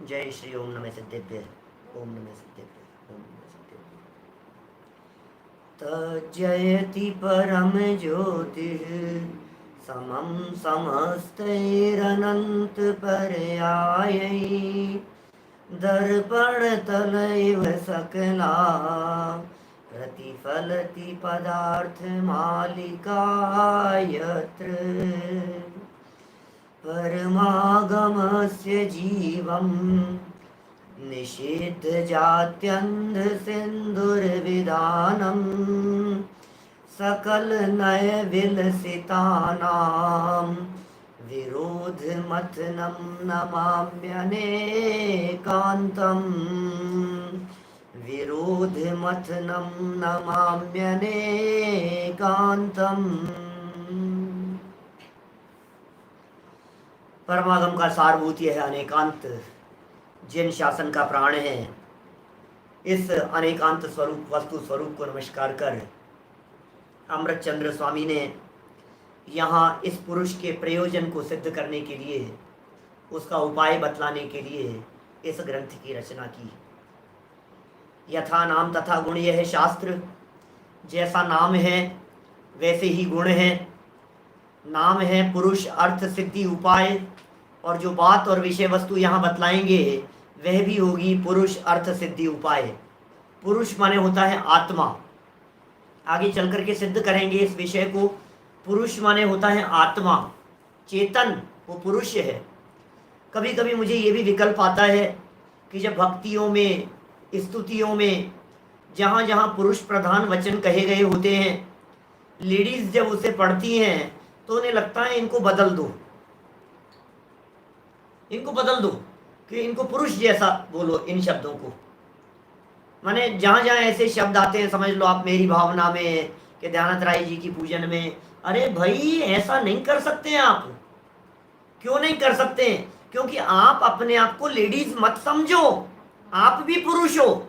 जय श्री ओम नमः सिद्धेभ्य। ओम नमः सिद्धेभ्य। ओम नमः सिद्धेभ्य। तज्जयति परम ज्योतिः समं समस्तैरनंत पर्यायै दर्पणतलैव सकला प्रतिफलति पदार्थमालिका यत्र परमागमस्य जीवं निषिद्धजात्यन्धसिन्धुर्विधानं सकलनयविलसितानां विरोधमथनं नमाम्यनेकान्तम् विरोधमथनं नमाम्यनेकान्तम्। परमागम का सारभूत है अनेकांत, जिन शासन का प्राण है। इस अनेकांत स्वरूप वस्तु स्वरूप को नमस्कार कर अमृत चंद्र स्वामी ने यहाँ इस पुरुष के प्रयोजन को सिद्ध करने के लिए, उसका उपाय बतलाने के लिए इस ग्रंथ की रचना की। यथा नाम तथा गुण यह है शास्त्र। जैसा नाम है वैसे ही गुण है। नाम है पुरुष अर्थ सिद्धि उपाय, और जो बात और विषय वस्तु यहाँ बतलाएंगे वह भी होगी पुरुष अर्थ सिद्धि उपाय। पुरुष माने होता है आत्मा। आगे चल करके सिद्ध करेंगे इस विषय को। पुरुष माने होता है आत्मा, चेतन, वो पुरुष है। कभी कभी मुझे ये भी विकल्प आता है कि जब भक्तियों में, स्तुतियों में जहाँ जहाँ पुरुष प्रधान वचन कहे गए होते हैं, लेडीज जब उसे पढ़ती हैं तो उन्हें लगता है इनको बदल दो, इनको बदल दो, कि इनको पुरुष जैसा बोलो इन शब्दों को। माने जहाँ जहाँ ऐसे शब्द आते हैं, समझ लो आप मेरी भावना में कि दयानंद राय जी की पूजन में, अरे भाई ऐसा नहीं कर सकते आप। क्यों नहीं कर सकते? क्योंकि आप अपने आप को लेडीज मत समझो, आप भी पुरुष हो।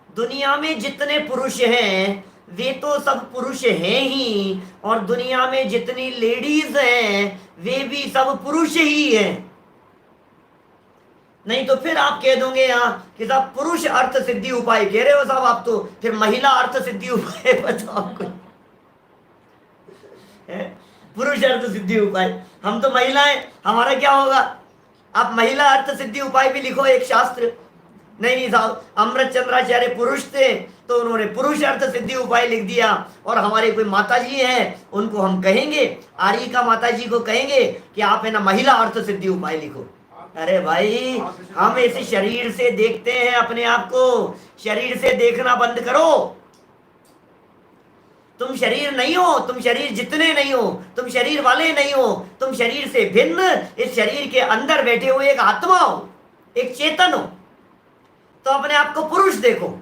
दुनिया में जितने पुरुष हैं वे तो सब पुरुष हैं ही, और दुनिया में जितनी लेडीज हैं वे भी सब पुरुष ही हैं। नहीं तो फिर आप कह दोगे यहाँ कि साहब पुरुष अर्थ सिद्धि उपाय कह रहे हो साहब आप, तो फिर महिला अर्थ सिद्धि उपाय बताओ कोई। पुरुष अर्थ सिद्धि उपाय, हम तो महिलाएं, हमारा क्या होगा? आप महिला अर्थ सिद्धि उपाय भी लिखो एक शास्त्र। नहीं साहब, अमृत चंद्राचार्य पुरुष थे तो उन्होंने पुरुष अर्थ सिद्धि उपाय लिख दिया। और हमारे कोई माताजी हैं उनको हम कहेंगे, आर्य का माताजी को कहेंगे कि आप है ना महिला अर्थ सिद्धि उपाय लिखो। अरे भाई, हम इस शरीर से देखते हैं अपने आप को, शरीर से देखना बंद करो। तुम शरीर नहीं हो, तुम शरीर जितने नहीं हो, तुम शरीर वाले नहीं हो, तुम शरीर से भिन्न इस शरीर के अंदर बैठे हुए एक आत्मा हो, एक चेतन हो। तो अपने आप को पुरुष देखो।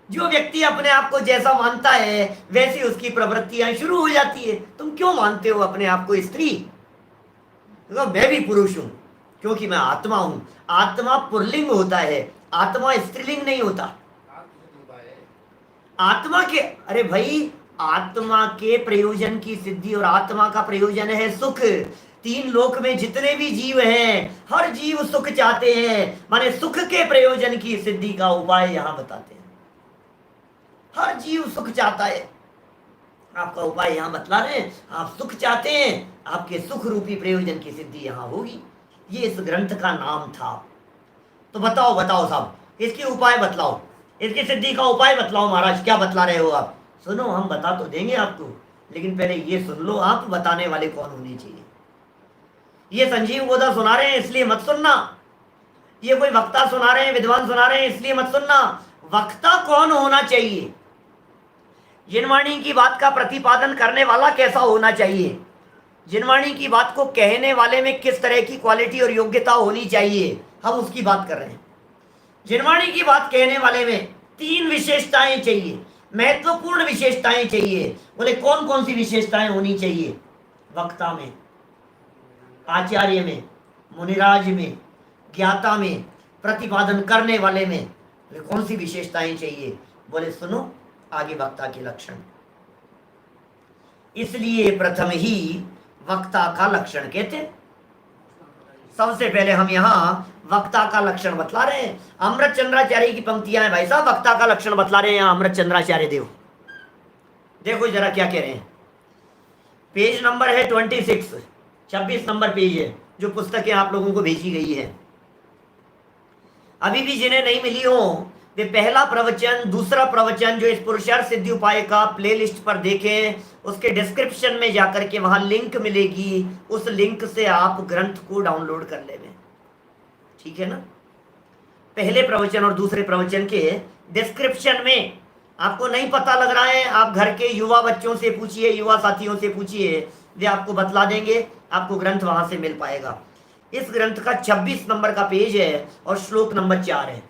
जो व्यक्ति अपने आप को जैसा मानता है वैसी उसकी प्रवृत्तियां शुरू हो जाती है। तुम क्यों मानते हो अपने आप को स्त्री? तो मैं भी पुरुष हूं क्योंकि मैं आत्मा हूं। आत्मा पुल्लिंग होता है, आत्मा स्त्रीलिंग नहीं होता। आत्मा के, अरे भाई, आत्मा के प्रयोजन की सिद्धि, और आत्मा का प्रयोजन है सुख। तीन लोक में जितने भी जीव हैं, हर जीव सुख चाहते हैं। माने सुख के प्रयोजन की सिद्धि का उपाय यहां बताते हैं। हर जीव सुख चाहता है, आपका उपाय यहां बतला रहे हैं। आप सुख चाहते हैं, आपके सुख रूपी प्रयोजन की सिद्धि यहां होगी। ये इस ग्रंथ का नाम था। तो बताओ बताओ साहब, इसके उपाय बतलाओ, इसकी सिद्धि का उपाय बतलाओ महाराज। क्या बतला रहे हो आप? सुनो, हम बता तो देंगे आपको, लेकिन पहले ये सुन लो, आप बताने वाले कौन होने चाहिए। ये संजीव गोदा सुना रहे हैं इसलिए मत सुनना, ये कोई वक्ता सुना रहे हैं, विद्वान सुना रहे हैं इसलिए मत सुनना। वक्ता कौन होना चाहिए? जिनवाणी की बात का प्रतिपादन करने वाला कैसा होना चाहिए? जिनवाणी की बात को कहने वाले में किस तरह की क्वालिटी और योग्यता होनी चाहिए, हम उसकी बात कर रहे हैं। जिनवाणी की बात कहने वाले में तीन विशेषताएं चाहिए, महत्वपूर्ण विशेषताएं चाहिए। बोले कौन कौन सी विशेषताएं होनी चाहिए? वक्ता में, आचार्य में, मुनिराज में, ज्ञाता में, प्रतिपादन करने वाले में कौन सी विशेषताएं चाहिए? बोले सुनो, आगे वक्ता के लक्षण। इसलिए प्रथम ही वक्ता का लक्षण कहते। सबसे पहले हम यहाँ वक्ता का लक्षण बतला रहे हैं। अमृत चंद्राचार्य की पंक्तियां हैं भाई साहब, वक्ता का लक्षण बतला रहे हैं यहाँ अमृत चंद्राचार्य देव। देखो जरा क्या कह रहे हैं। पेज नंबर है 26, 26 नंबर पेज है, जो पुस्तकें आप लोगों को भेजी गई है। अभी भी जिन्हें नहीं मिली हो वे पहला प्रवचन, दूसरा प्रवचन जो इस पुरुषार्थ सिद्धि उपाय का प्लेलिस्ट पर देखें, उसके डिस्क्रिप्शन में जाकर के वहां लिंक मिलेगी, उस लिंक से आप ग्रंथ को डाउनलोड कर लेंगे, ठीक है ना। पहले प्रवचन और दूसरे प्रवचन के डिस्क्रिप्शन में आपको नहीं पता लग रहा है, आप घर के युवा बच्चों से पूछिए, युवा साथियों से पूछिए, वे आपको बतला देंगे, आपको ग्रंथ वहां से मिल पाएगा। इस ग्रंथ का 26 नंबर का पेज है और श्लोक नंबर 4 है,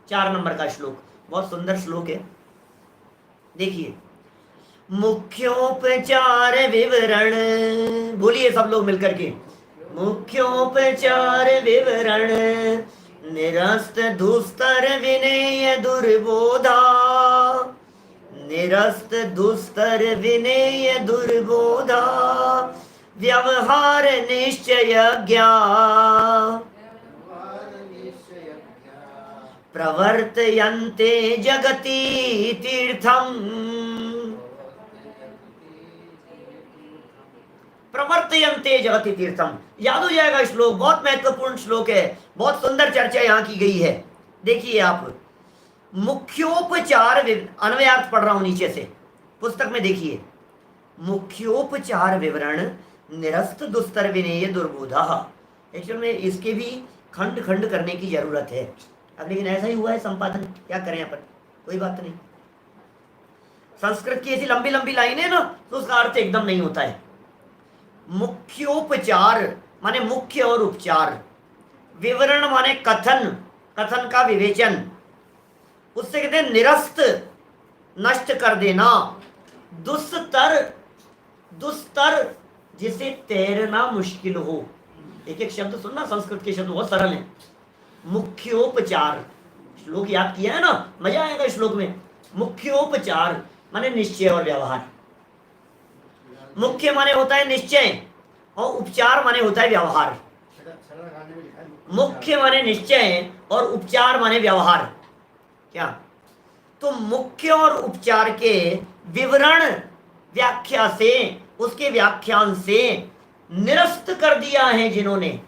4 नंबर का श्लोक, बहुत सुंदर श्लोक है। देखिए, मुख्योपचार विवरण, बोलिए सब लोग मिलकर के, मुख्योपचार विवरण, निरस्त दुस्तर विनय दुर्बोधा, निरस्त दुस्तर विनय दुर्बोधा, व्यवहार निश्चय ज्ञान, प्रवर्तयन्ते जगति तीर्थम, प्रवर्तयन्ते जगति तीर्थम। याद हो जाएगा श्लोक, बहुत महत्वपूर्ण श्लोक है, बहुत सुंदर चर्चा यहाँ की गई है। देखिए आप, मुख्योपचार, अन्वयार्थ पढ़ रहा हूं नीचे से, पुस्तक में देखिए, मुख्योपचार विवरण, निरस्त दुस्तर विनेय दुर्बोधा। एक्चुअल में इसके भी खंड खंड करने की जरूरत है, अब लेकिन ऐसा ही हुआ है संपादन, क्या करें अपन, कोई बात नहीं। संस्कृत की ऐसी लंबी लंबी लाइनें ना, तो उसका अर्थ एकदम नहीं होता है। मुख्योपचार माने मुख्य और उपचार, विवरण माने कथन, कथन का विवेचन, उससे कहते हैं निरस्त, नष्ट कर देना, दुस्तर, दुस्तर जिसे तैरना मुश्किल हो। एक एक शब्द सुनना, संस्कृत के शब्द बहुत सरल हैं। मुख्योपचार, श्लोक याद किया है ना, मजा आएगा श्लोक में। मुख्योपचार माने निश्चय और व्यवहार, मुख्य माने होता है निश्चय और उपचार माने होता है व्यवहार। मुख्य माने निश्चय और उपचार माने व्यवहार। क्या? तो मुख्य और उपचार के विवरण व्याख्या से, उसके व्याख्यान से निरस्त कर दिया है जिन्होंने।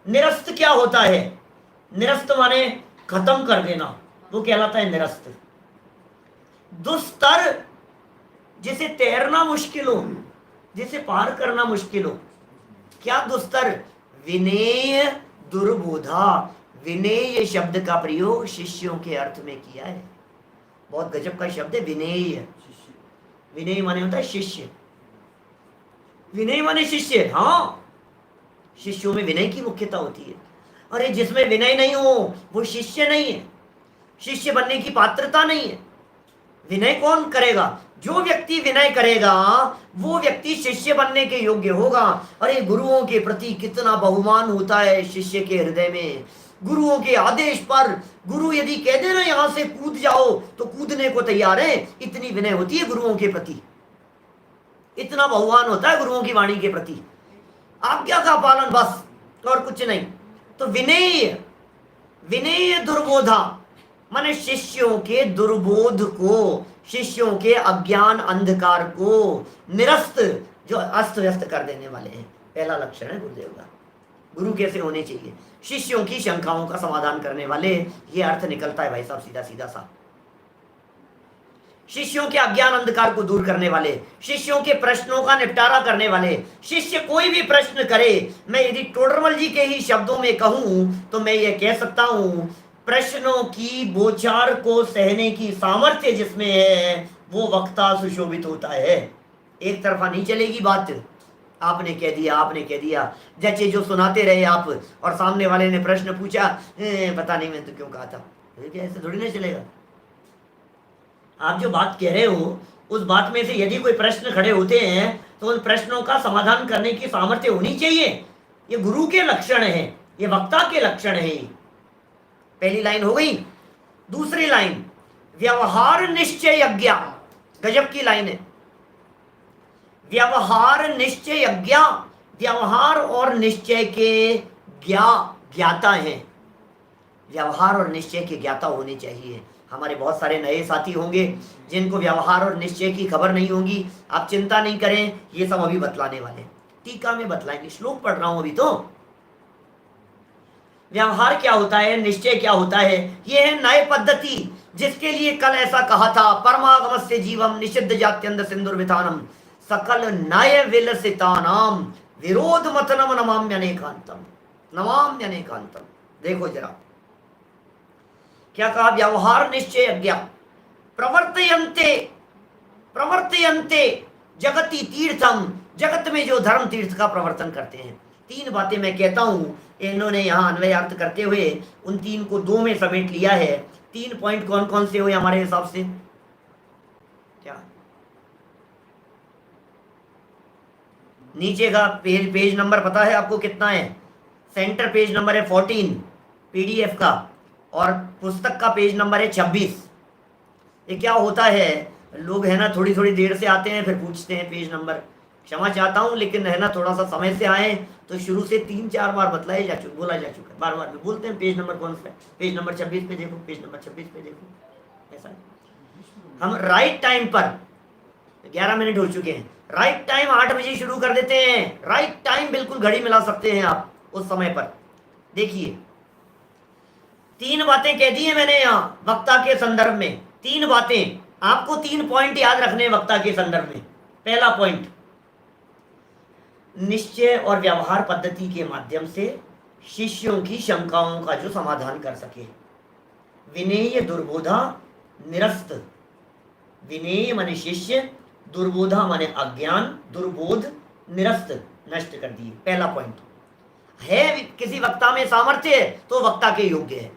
निरस्त क्या होता है? निरस्त माने खत्म कर देना, वो कहलाता है निरस्त। दुस्तर जिसे तैरना मुश्किल हो, जिसे पार करना मुश्किल हो। क्या दुस्तर? विनेय दुर्बोधा। विनेय शब्द का प्रयोग शिष्यों के अर्थ में किया है। बहुत गजब का शब्द है विनेय। विनय माने होता है शिष्य, विनय माने शिष्य। हाँ, शिष्यों में विनय की मुख्यता होती है। अरे जिसमें विनय नहीं हो वो शिष्य नहीं है, शिष्य बनने की पात्रता नहीं है। विनय कौन करेगा? जो व्यक्ति विनय करेगा वो व्यक्ति शिष्य बनने के योग्य होगा। अरे गुरुओं के प्रति कितना बहुमान होता है शिष्य के हृदय में। गुरुओं के आदेश पर गुरु यदि कह दे ना यहां से कूद जाओ तो कूदने को तैयार है। इतनी विनय होती है गुरुओं के प्रति, इतना बहुमान होता है गुरुओं की वाणी के प्रति। आज्ञा का पालन बस, तो और कुछ नहीं। तो विनय, विनय दुर्बोधा माने शिष्यों के दुर्बोध को, शिष्यों के अज्ञान अंधकार को निरस्त, जो अस्त व्यस्त कर देने वाले हैं। पहला लक्षण है गुरुदेव का। गुरु कैसे होने चाहिए? शिष्यों की शंकाओं का समाधान करने वाले। ये अर्थ निकलता है भाई साहब सीधा सीधा सा। शिष्यों के अज्ञान अंधकार को दूर करने वाले, शिष्यों के प्रश्नों का निपटारा करने वाले। शिष्य कोई भी प्रश्न करे, मैं यदि टोडरमल जी के ही शब्दों में कहूं तो मैं ये कह सकता हूं, प्रश्नों की बौछार को सहने की सामर्थ्य जिसमें है वो वक्ता सुशोभित होता है। एक तरफा नहीं चलेगी बात। आपने कह दिया, आपने कह दिया, जैसे जो सुनाते रहे आप, और सामने वाले ने प्रश्न पूछा, पता नहीं मैं तो क्यों कहा था। ऐसे थोड़ी ना चलेगा। आप जो बात कह रहे हो उस बात में से यदि कोई प्रश्न खड़े होते हैं तो उन प्रश्नों का समाधान करने की सामर्थ्य होनी चाहिए। ये गुरु के लक्षण है, ये वक्ता के लक्षण है। पहली लाइन हो गई। दूसरी लाइन, व्यवहार निश्चय यज्ञ। गजब की लाइन है। व्यवहार निश्चय यज्ञ, व्यवहार और निश्चय के ज्ञाता हैं, व्यवहार और निश्चय के ज्ञाता होने चाहिए। हमारे बहुत सारे नए साथी होंगे जिनको व्यवहार और निश्चय की खबर नहीं होगी। आप चिंता नहीं करें, ये सब अभी बतलाने वाले, टीका में बतलाएंगे। श्लोक पढ़ रहा हूं अभी तो। व्यवहार क्या होता है, निश्चय क्या होता है, ये है न्याय पद्धति, जिसके लिए कल ऐसा कहा था, परमागमस्य जीवम निषिद्ध जात्यंध सिंदुर्विधानम सकल न्याय विलसितानाम विरोध मतनम नमाम्यनेकांतम, नमाम्यनेकांतम। देखो जरा क्या कहा, व्यवहार निश्चय अज्ञा प्रवर्तयन्ते, प्रवर्तयन्ते जगति तीर्थम, जगत में जो धर्म तीर्थ का प्रवर्तन करते हैं। तीन बातें मैं कहता हूं, इन्होंने यहां अन्वयार्थ करते हुए उन तीन को दो में समेट लिया है। तीन पॉइंट कौन कौन से हुए हमारे हिसाब से? क्या नीचे का पेज नंबर पता है आपको कितना है? सेंटर पेज नंबर है 14 पीडीएफ का, और पुस्तक का पेज नंबर है 26। ये क्या होता है, लोग है ना थोड़ी थोड़ी देर से आते हैं, फिर पूछते हैं पेज नंबर। क्षमा चाहता हूं, लेकिन है ना थोड़ा सा समय से आए तो शुरू से 3-4 बार बोला जा चुका है, बार बार बोलते हैं पेज नंबर कौन सा है, पेज नंबर 26 पे देखो, पेज नंबर 26 पे देखो। ऐसा हम राइट टाइम पर 11 मिनट हो चुके हैं, राइट टाइम 8 बजे शुरू कर देते हैं। राइट टाइम बिल्कुल घड़ी मिला सकते हैं आप उस समय पर। देखिए 3 बातें कह दी है मैंने यहां वक्ता के संदर्भ में। 3 बातें आपको, 3 पॉइंट याद रखने वक्ता के संदर्भ में। पहला पॉइंट, निश्चय और व्यवहार पद्धति के माध्यम से शिष्यों की शंकाओं का जो समाधान कर सके। विनेय दुर्बोधा निरस्त, विनेय माने शिष्य, दुर्बोधा माने अज्ञान, दुर्बोध निरस्त नष्ट कर दिए। पहला पॉइंट है, किसी वक्ता में सामर्थ्य तो वक्ता के योग्य है,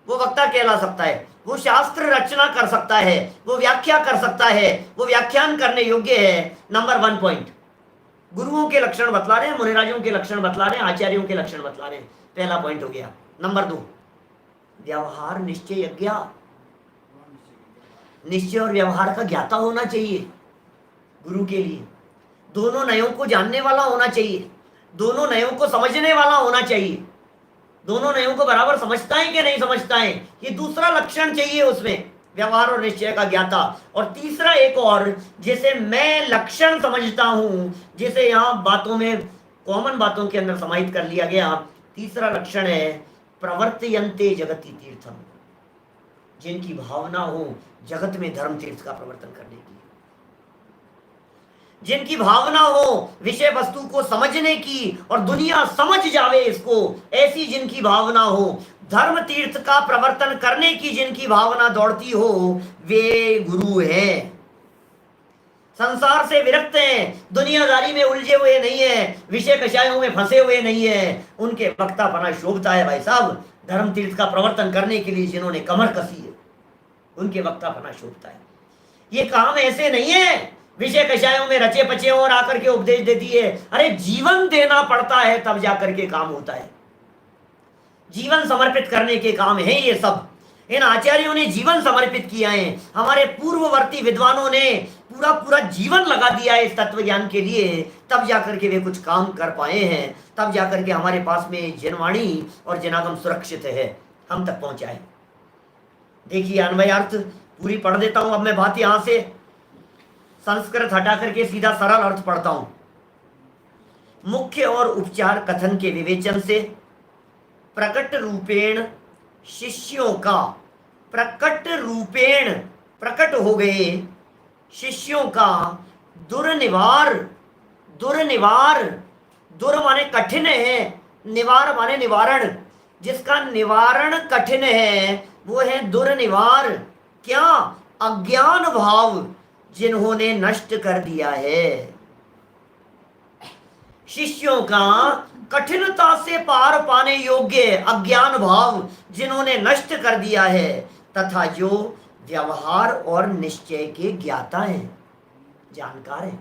वो वक्ता कहला सकता है, वो शास्त्र रचना कर सकता है, वो व्याख्या कर सकता है, वो व्याख्यान करने योग्य है। नंबर 1 पॉइंट, गुरुओं के लक्षण बतला रहे हैं, मुनिराजों के लक्षण बतला रहे हैं, आचार्यों के लक्षण बतला रहे हैं। पहला पॉइंट हो गया। नंबर 2, व्यवहार निश्चय यज्ञ, निश्चय और व्यवहार का ज्ञाता होना चाहिए गुरु के लिए। दोनों नयों को जानने वाला होना चाहिए, दोनों नयों को समझने वाला होना चाहिए, दोनों नयों को बराबर समझता है कि नहीं समझता है, ये दूसरा लक्षण चाहिए उसमें, व्यवहार और निश्चय का ज्ञाता। और तीसरा एक और, जिसे मैं लक्षण समझता हूं, जिसे यहां बातों में कॉमन बातों के अंदर समाहित कर लिया गया, तीसरा लक्षण है प्रवर्तयन्ते जगति तीर्थम, जिनकी भावना हो जगत में धर्म तीर्थ का प्रवर्तन करने की, जिनकी भावना हो विषय वस्तु को समझने की और दुनिया समझ जावे इसको, ऐसी जिनकी भावना हो, धर्म तीर्थ का प्रवर्तन करने की जिनकी भावना दौड़ती हो, वे गुरु हैं। संसार से विरक्त हैं, दुनियादारी में उलझे हुए नहीं है, विषय कषायों में फंसे हुए नहीं है, उनके वक्तापना शोभता है भाई साहब। धर्म तीर्थ का प्रवर्तन करने के लिए जिन्होंने कमर कसी है, उनके वक्तापना शोभता है। ये काम ऐसे नहीं है विषय कषायों में रचे पचे और आकर के उपदेश देती है। अरे जीवन देना पड़ता है तब जाकर के काम होता है, जीवन समर्पित करने के काम है ये सब। इन आचार्यों ने जीवन समर्पित किया है, हमारे पूर्ववर्ती विद्वानों ने पूरा पूरा जीवन लगा दिया है इस तत्व ज्ञान के लिए, तब जाकर के वे कुछ काम कर पाए हैं, तब जाकर के हमारे पास में जनवाणी और जनागम सुरक्षित है, हम तक पहुंचा है। देखिए अन्वयार्थ पूरी पढ़ देता हूं। अब मैं बात यहां से संस्कृत हटा करके सीधा सरल अर्थ पढ़ता हूं। मुख्य और उपचार कथन के विवेचन से प्रकट रूपेण शिष्यों का, प्रकट रूपेण प्रकट हो गए शिष्यों का दुर्निवार, दुर्निवार, दुर माने कठिन है, निवार माने निवारण, जिसका निवारण कठिन है वो है दुर्निवार। क्या? अज्ञान भाव जिन्होंने नष्ट कर दिया है। शिष्यों का कठिनता से पार पाने योग्य अज्ञान भाव जिन्होंने नष्ट कर दिया है, तथा जो व्यवहार और निश्चय के ज्ञाता हैं, जानकार है।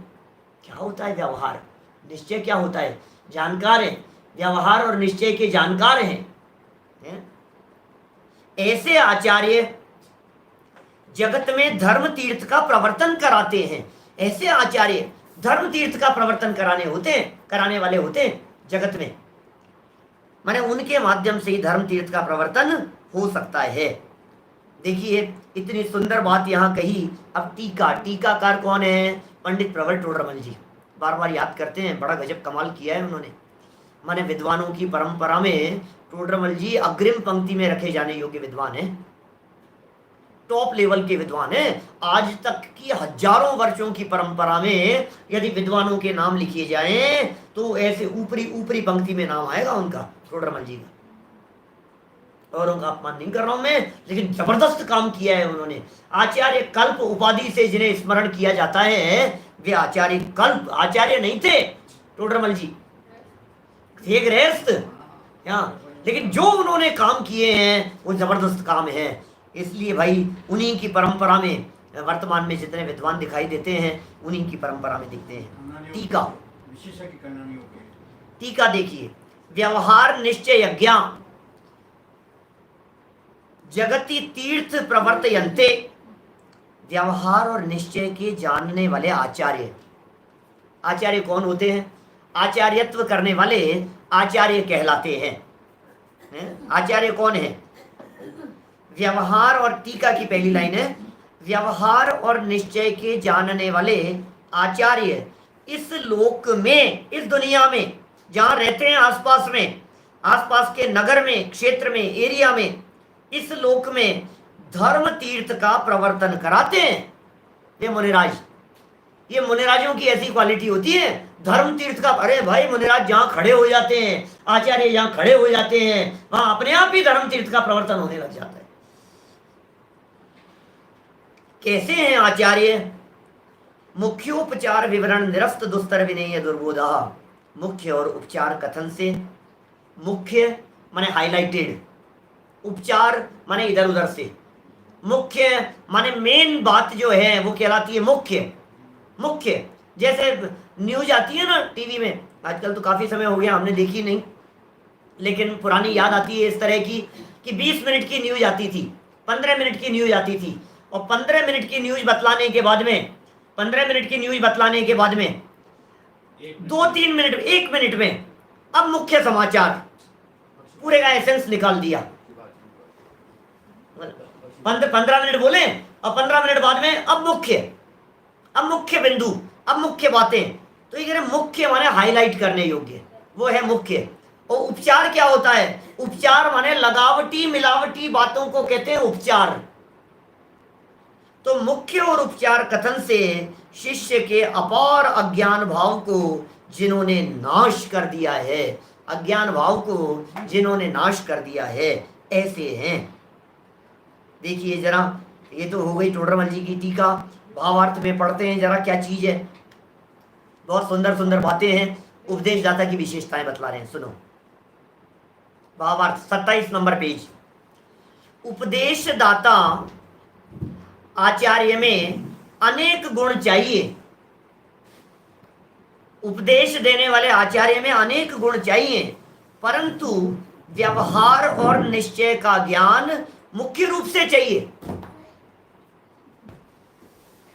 क्या होता है व्यवहार, निश्चय क्या होता है? जानकार है। व्यवहार और निश्चय के जानकार हैं। ऐसे आचार्य जगत में धर्म तीर्थ का प्रवर्तन कराते हैं। ऐसे आचार्य धर्म तीर्थ का प्रवर्तन कराने वाले होते हैं जगत में। माने उनके माध्यम से ही धर्म तीर्थ का प्रवर्तन हो सकता है। देखिए इतनी सुंदर बात यहाँ कही। अब टीकाकार कौन है? पंडित प्रवर टोडरमल जी। बार बार याद करते हैं, बड़ा गजब कमाल किया है उन्होंने। माने विद्वानों की परंपरा में टोडरमल जी अग्रिम पंक्ति में रखे जाने योग्य विद्वान हैं, टॉप लेवल के विद्वान हैं। आज तक की हजारों वर्षों की परंपरा में यदि विद्वानों के नाम लिखे जाएं तो ऐसे ऊपरी ऊपरी पंक्ति में नाम आएगा उनका, टोडरमल जी का। और उनका अपमान नहीं कर रहा हूं मैं, लेकिन जबरदस्त काम किया है उन्होंने। आचार्य कल्प उपाधि से जिन्हें स्मरण किया जाता है वे आचार्य कल्प, आचार्य नहीं थे टोडरमल जी, थे गृहस्थ। लेकिन जो उन्होंने काम किए हैं वो जबरदस्त काम है। इसलिए भाई उन्हीं की परंपरा में वर्तमान में जितने विद्वान दिखाई देते हैं उन्हीं की परंपरा में दिखते हैं। टीका देखिए, व्यवहार निश्चय यज्ञा जगति तीर्थ प्रवर्तयन्ते। व्यवहार और निश्चय के जानने वाले आचार्य, आचार्य कौन होते हैं? आचार्यत्व करने वाले आचार्य कहलाते हैं। आचार्य कौन है? व्यवहार, और टीका की पहली लाइन है, व्यवहार और निश्चय के जानने वाले आचार्य इस लोक में, इस दुनिया में जहां रहते हैं, आसपास में, आसपास के नगर में, क्षेत्र में, एरिया में, इस लोक में धर्म तीर्थ का प्रवर्तन कराते हैं। ये मुनिराज, ये मुनिराजों की ऐसी क्वालिटी होती है, धर्म तीर्थ का। अरे भाई मुनिराज जहां खड़े हो जाते हैं, आचार्य जहां खड़े हो जाते हैं, वहां अपने आप ही धर्म तीर्थ का प्रवर्तन होने लग जाता है। कैसे हैं आचार्य? मुख्योपचार विवरण निरस्त दुस्तर विनेय दुर्बोधा। मुख्य और उपचार कथन से, मुख्य माने हाईलाइटेड, उपचार माने इधर उधर से, मुख्य माने मेन बात जो है वो कहलाती है मुख्य। मुख्य जैसे न्यूज आती है ना टीवी में, आजकल तो काफी समय हो गया हमने देखी नहीं, लेकिन पुरानी याद आती है इस तरह की कि 20 मिनट की न्यूज आती थी, 15 मिनट की न्यूज आती थी, और 15 मिनट की न्यूज बतलाने के बाद में, 15 मिनट की न्यूज बतलाने के बाद में 2-3 मिनट, 1 मिनट में अब मुख्य समाचार पूरे का एसेंस निकाल दिया। 15 मिनट बोले और 15 मिनट बाद में अब मुख्य बिंदु, अब मुख्य बातें। तो ये मुख्य माने हाईलाइट करने योग्य, वो है मुख्य। और उपचार क्या होता है? उपचार माने लगावटी मिलावटी बातों को कहते हैं उपचार। तो मुख्य और उपचार कथन से शिष्य के अपार अज्ञान भाव को जिन्होंने नाश कर दिया है, अज्ञान भाव को जिन्होंने नाश कर दिया है, ऐसे हैं। देखिए जरा, ये तो हो गई टोडरमल जी की टीका। भावार्थ में पढ़ते हैं जरा क्या चीज है। बहुत सुंदर सुंदर बातें हैं, उपदेशदाता की विशेषताएं बतला रहे हैं, सुनो। भावार्थ 27 नंबर पेज। उपदेशदाता आचार्य में अनेक गुण चाहिए। उपदेश देने वाले आचार्य में अनेक गुण चाहिए, परंतु व्यवहार और निश्चय का ज्ञान मुख्य रूप से चाहिए।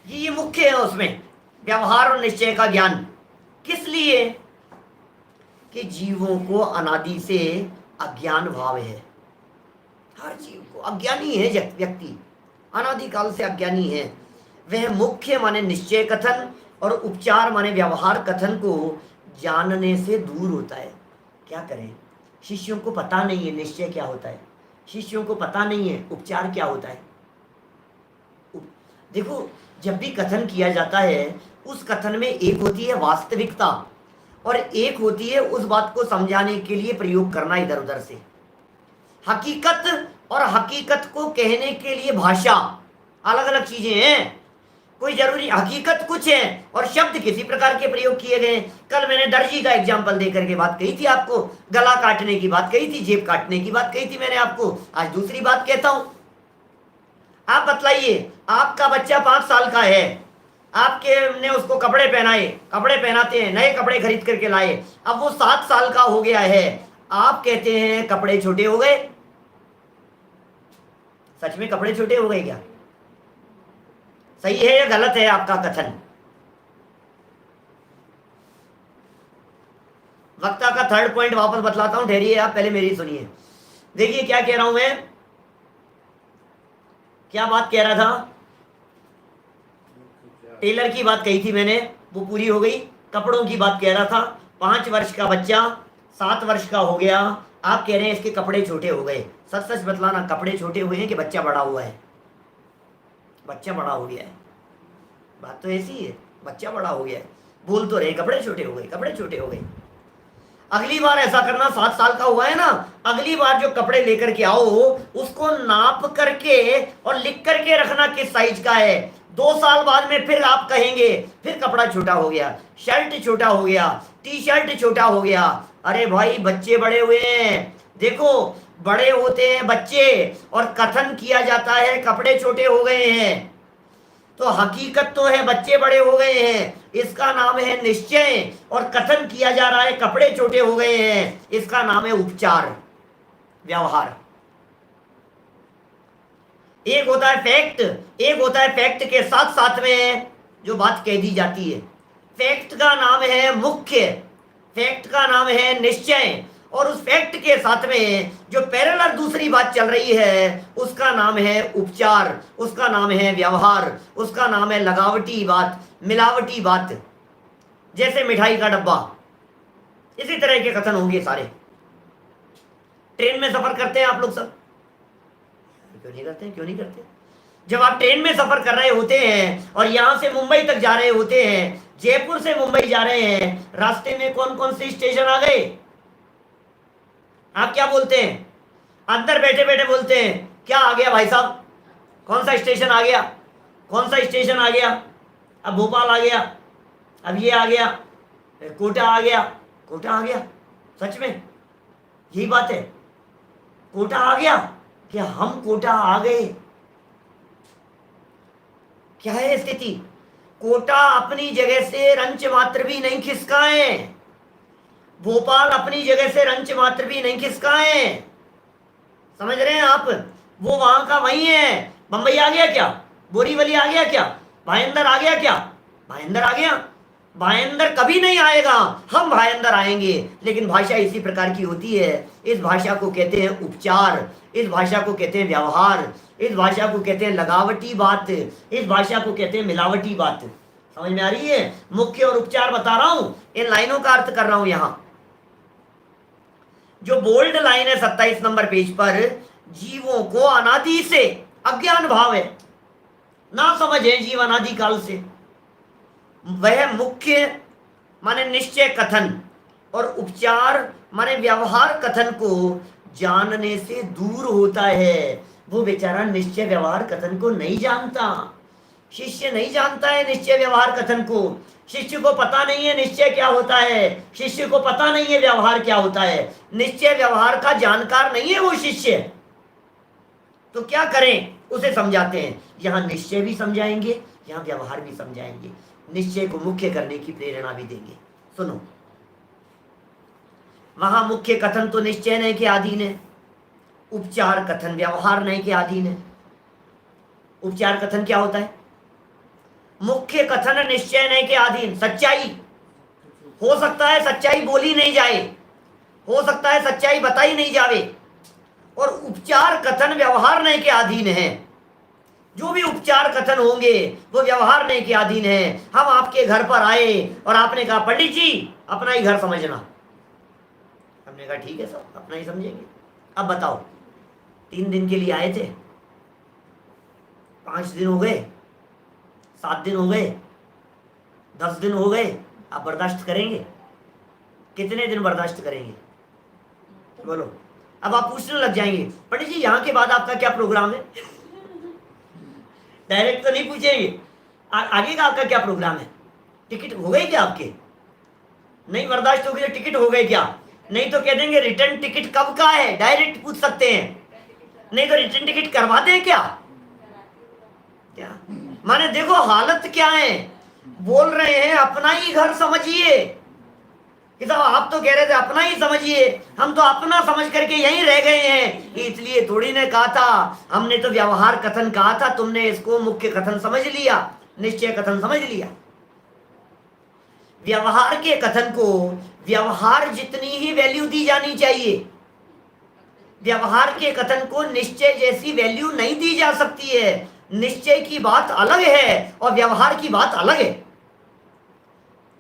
ये मुख्य है उसमें, व्यवहार और निश्चय का ज्ञान। किस लिए? कि जीवों को अनादि से अज्ञान भाव है। हर जीव को अज्ञानी है व्यक्ति, अनादि काल से अज्ञानी है। वह मुख्य माने निश्चय कथन और उपचार माने व्यवहार कथन को जानने से दूर होता है। क्या करें? शिष्यों को पता नहीं है निश्चय क्या होता है, शिष्यों को पता नहीं है उपचार क्या होता है। देखो, जब भी कथन किया जाता है उस कथन में एक होती है वास्तविकता और एक होती है उस बात को समझाने के लिए प्रयोग करना इधर उधर से। हकीकत और हकीकत को कहने के लिए भाषा अलग अलग चीजें हैं। कोई जरूरी हकीकत कुछ है और शब्द किसी प्रकार के प्रयोग किए गए। कल मैंने दर्जी का एग्जाम्पल देकर के बात कही थी आपको, गला काटने की बात कही थी, जेब काटने की बात कही थी मैंने आपको। आज दूसरी बात कहता हूं। आप बतलाइए, आपका बच्चा 5 साल का है, आपके ने उसको कपड़े पहनाए, कपड़े पहनाते हैं, नए कपड़े खरीद करके लाए, अब वो 7 साल का हो गया है, आप कहते हैं कपड़े छोटे हो गए। सच में कपड़े छोटे हो गए क्या? सही है या गलत है आपका कथन? वक्ता का थर्ड पॉइंट वापस बतलाता हूं, ठहरिए आप, पहले मेरी सुनिए। देखिए क्या कह रहा हूं मैं, क्या बात कह रहा था, टेलर की बात कही थी मैंने, वो पूरी हो गई। कपड़ों की बात कह रहा था, 5 वर्ष का बच्चा 7 वर्ष का हो गया, आप कह रहे हैं इसके कपड़े छोटे हो गए। सच सच बतलाना, कपड़े छोटे हुए हैं कि बच्चा बड़ा हुआ है? बच्चा बड़ा हो गया है, बात तो ऐसी है, बच्चा बड़ा हो गया है। बोल तो रहे कपड़े छोटे हो गए, कपड़े छोटे हो गए। अगली बार ऐसा करना, 7 साल का हुआ है ना, अगली बार जो कपड़े लेकर के आओ उसको नाप करके और लिख करके रखना किस साइज का है। 2 साल बाद में फिर आप कहेंगे फिर कपड़ा छोटा हो गया, शर्ट छोटा हो गया, टी शर्ट छोटा हो गया। अरे भाई बच्चे बड़े हुए हैं, देखो बड़े होते हैं बच्चे और कथन किया जाता है कपड़े छोटे हो गए हैं, तो हकीकत तो है बच्चे बड़े हो गए हैं, इसका नाम है निश्चय, और कथन किया जा रहा है कपड़े छोटे हो गए हैं, इसका नाम है उपचार, व्यवहार। एक होता है फैक्ट, एक होता है फैक्ट के साथ साथ में जो बात कह दी जाती है। फैक्ट का नाम है मुख्य, फैक्ट का नाम है निश्चय, और उस फैक्ट के साथ में जो पैरेलल दूसरी बात चल रही है उसका नाम है उपचार, उसका नाम है व्यवहार, उसका नाम है लगावटी बात, मिलावटी बात। जैसे मिठाई का डब्बा, इसी तरह के कथन होंगे सारे। ट्रेन में सफर करते हैं आप लोग सब? क्यों नहीं करते हैं, क्यों नहीं करते? जब आप ट्रेन में सफर कर रहे होते हैं और यहां से मुंबई तक जा रहे होते हैं, जयपुर से मुंबई जा रहे हैं, रास्ते में कौन कौन से स्टेशन आ गए? आप क्या बोलते हैं? अंदर बैठे बैठे बोलते हैं क्या आ गया भाई साहब, कौन सा स्टेशन आ गया, कौन सा स्टेशन आ गया? अब भोपाल आ गया, अब ये आ गया, कोटा आ गया, कोटा आ गया। सच में यही बात है, कोटा आ गया, क्या हम कोटा आ गए? क्या है स्थिति? कोटा अपनी जगह से रंच मात्र भी नहीं खिसकाए, भोपाल अपनी जगह से रंच मात्र भी नहीं खिसकाए। समझ रहे हैं आप? वो वहां का वही है। बंबई आ गया क्या? बोरीवली आ गया क्या? भाईंदर आ गया क्या? भाईंदर आ गया? भाईंदर कभी नहीं आएगा, हम भाईंदर आएंगे। लेकिन भाषा इसी प्रकार की होती है। इस भाषा को कहते हैं उपचार, इस भाषा को कहते हैं व्यवहार, इस भाषा को कहते हैं लगावटी बात, इस भाषा को कहते हैं मिलावटी बात। समझ में आ रही है? मुख्य और उपचार बता रहा हूं, इन लाइनों का अर्थ कर रहा हूं। यहां जो बोल्ड लाइन है 27 नंबर पेज पर, जीवों को अनादि से अज्ञान भाव है, ना समझ है जीव अनादि काल से, वह मुख्य माने निश्चय कथन और उपचार माने व्यवहार कथन को जानने से दूर होता है। वो बेचारा निश्चय व्यवहार कथन को नहीं जानता, शिष्य नहीं जानता है निश्चय व्यवहार कथन को। शिष्य को पता नहीं है निश्चय क्या होता है, शिष्य को पता नहीं है व्यवहार क्या होता है, निश्चय व्यवहार का जानकार नहीं है वो शिष्य। तो क्या करें? उसे समझाते हैं। यहां निश्चय भी समझाएंगे, यहां व्यवहार भी समझाएंगे, निश्चय को मुख्य करने की प्रेरणा भी देंगे। सुनो, वहां मुख्य कथन तो निश्चय नहीं के अधीन है, उपचार कथन व्यवहार नहीं के अधीन है। उपचार कथन क्या होता है? मुख्य कथन निश्चय नहीं के अधीन। सच्चाई हो सकता है सच्चाई बोली नहीं जाए, हो सकता है सच्चाई बताई नहीं जावे, और उपचार कथन व्यवहार नहीं के अधीन है। जो भी उपचार कथन होंगे वो व्यवहार नहीं के अधीन है। हम आपके घर पर आए और आपने कहा पंडित जी अपना ही घर समझना, हमने कहा ठीक है सब अपना ही समझेंगे। अब बताओ, 3 दिन के लिए आए थे, 5 दिन हो गए, 7 दिन हो गए, 10 दिन हो गए, आप बर्दाश्त करेंगे? कितने दिन बर्दाश्त करेंगे बोलो? अब आप पूछने लग जाएंगे पंडित जी यहाँ के बाद आपका क्या प्रोग्राम है? डायरेक्ट तो नहीं पूछेंगे, आगे का आपका क्या प्रोग्राम है? टिकट हो गए क्या आपके? नहीं बर्दाश्त हो गई तो टिकट हो गए क्या? नहीं तो कह देंगे रिटर्न टिकट कब का है, डायरेक्ट पूछ सकते हैं। नहीं तो रिटर्न टिकट करवा दें क्या? क्या माने देखो हालत क्या है, बोल रहे हैं अपना ही घर समझिए कि साहब आप तो कह रहे थे अपना ही समझिए, हम तो अपना समझ करके यहीं रह गए हैं। इसलिए थोड़ी ने कहा था, हमने तो व्यवहार कथन कहा था, तुमने इसको मुख्य कथन समझ लिया, निश्चय कथन समझ लिया। व्यवहार के कथन को व्यवहार जितनी ही वैल्यू दी जानी चाहिए, व्यवहार के कथन को निश्चय जैसी वैल्यू नहीं दी जा सकती है। निश्चय की बात अलग है और व्यवहार की बात अलग है।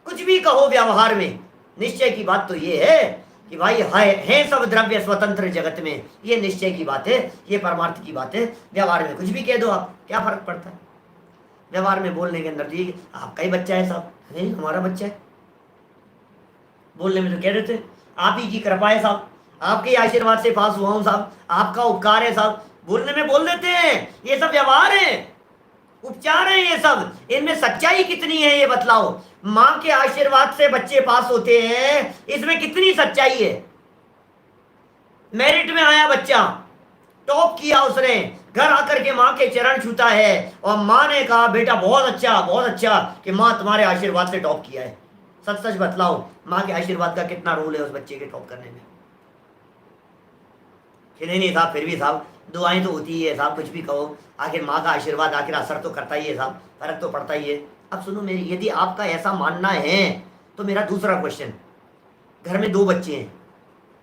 कुछ भी कहो व्यवहार में, निश्चय की बात तो ये है कि भाई है सब द्रव्य स्वतंत्र जगत में, ये निश्चय की बात है, ये परमार्थ की बात है। व्यवहार में कुछ भी कह दो आप, क्या फर्क पड़ता है? व्यवहार में बोलने के अंदर ठीक आपका ही बच्चा है साहब, नहीं हमारा बच्चा है, बोलने में तो कह देते आप ही की कृपा है साहब, आपके आशीर्वाद से पास हुआ हूं साहब, आपका उपकार है साहब, बोलने में बोल देते हैं। ये सब व्यवहार है, उपचार है ये सब। इनमें सच्चाई कितनी है ये बतलाओ। मां के आशीर्वाद से बच्चे पास होते हैं, इसमें कितनी सच्चाई है? मेरिट में आया बच्चा, टॉप किया उसने, घर आकर के मां के चरण छूता है और मां ने कहा बेटा बहुत अच्छा कि मां तुम्हारे आशीर्वाद से टॉप किया है। सच सच बतलाओ, मां के आशीर्वाद का कितना रोल है उस बच्चे के टॉप करने में? कि नहीं साहब, फिर भी साहब दुआएं तो होती ही है साहब, कुछ भी कहो, आखिर माँ का आशीर्वाद आखिर असर तो करता ही है साहब, फर्क तो पड़ता ही है। अब सुनो मेरी, यदि आपका ऐसा मानना है तो मेरा दूसरा क्वेश्चन, घर में दो बच्चे हैं,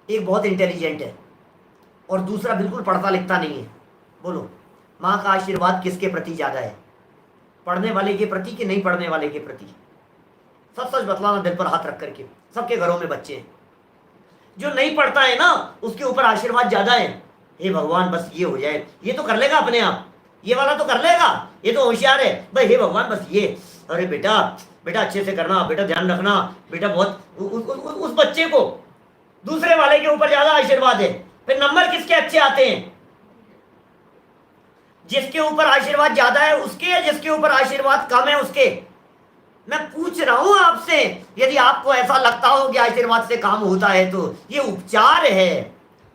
एक बहुत इंटेलिजेंट है और दूसरा बिल्कुल पढ़ता लिखता नहीं है, बोलो माँ का आशीर्वाद किसके प्रति ज़्यादा है? पढ़ने वाले के प्रति कि नहीं पढ़ने वाले के प्रति? सच सच बतलाना दिल पर हाथ रख करके। सबके घरों में बच्चे हैं, जो नहीं पढ़ता है ना उसके ऊपर आशीर्वाद ज़्यादा है। हे भगवान बस ये हो जाए, ये तो कर लेगा अपने आप, ये वाला तो कर लेगा, ये तो होशियार है भाई, हे भगवान बस ये, अरे बेटा बेटा अच्छे से करना, बेटा ध्यान रखना, बेटा बहुत उस बच्चे को दूसरे वाले के ऊपर ज्यादा आशीर्वाद है। फिर नंबर किसके अच्छे आते हैं? जिसके ऊपर आशीर्वाद ज्यादा है उसके, या जिसके ऊपर आशीर्वाद कम है उसके? मैं पूछ रहा हूं आपसे, यदि आपको ऐसा लगता हो कि आशीर्वाद से काम होता है तो ये उपचार है,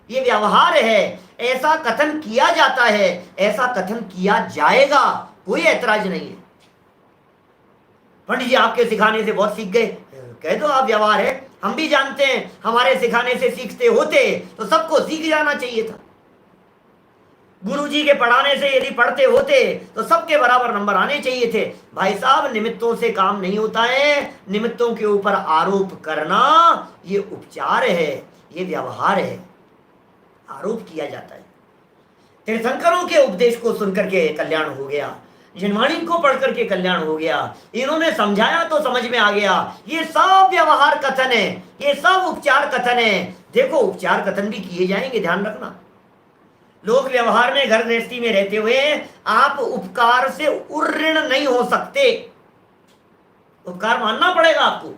ये व्यवहार है, ऐसा कथन किया जाता है, ऐसा कथन किया जाएगा, कोई ऐतराज नहीं है। पंडित जी आपके सिखाने से बहुत सीख गए, कह दो आप व्यवहार है, हम भी जानते हैं हमारे सिखाने से सीखते होते तो सबको सीख जाना चाहिए था। गुरुजी के पढ़ाने से यदि पढ़ते होते तो सबके बराबर नंबर आने चाहिए थे। भाई साहब निमित्तों से काम नहीं होता है, निमित्तों के ऊपर आरोप करना ये उपचार है, ये व्यवहार है, आरोप किया जाता है। तीर्थंकरों के उपदेश को सुनकर के कल्याण हो गया, जिनवाणी को पढ़ करके कल्याण हो गया, इन्होंने समझाया तो समझ में आ गया। ये सब व्यवहार कथन है, ये सब उपचार कथन है। देखो उपचार कथन भी किए जाएंगे, ध्यान रखना। लोक व्यवहार में घर गृहस्थी में रहते हुए आप उपकार से उऋण नहीं हो सकते। उपकार मानना पड़ेगा आपको,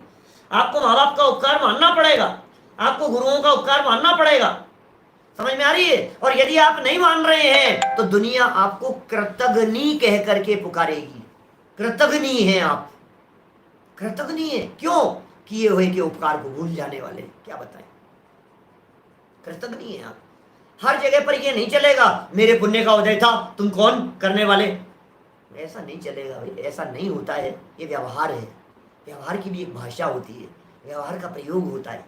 आपको माँ बाप का उपकार मानना पड़ेगा, आपको गुरुओं का उपकार मानना पड़ेगा। समझ में आ रही है? और यदि आप नहीं मान रहे हैं तो दुनिया आपको कृतघ्नी कह करके पुकारेगी। कृतघ्नी है आप, कृतघ्नी है। क्यों? किए हुए के उपकार को भूल जाने वाले, क्या बताएं, कृतघ्नी है आप। हर जगह पर ये नहीं चलेगा मेरे पुण्य का उदय था, तुम कौन करने वाले, ऐसा नहीं चलेगा भाई, ऐसा नहीं होता है। ये व्यवहार है, व्यवहार की भी एक भाषा होती है, व्यवहार का प्रयोग होता है,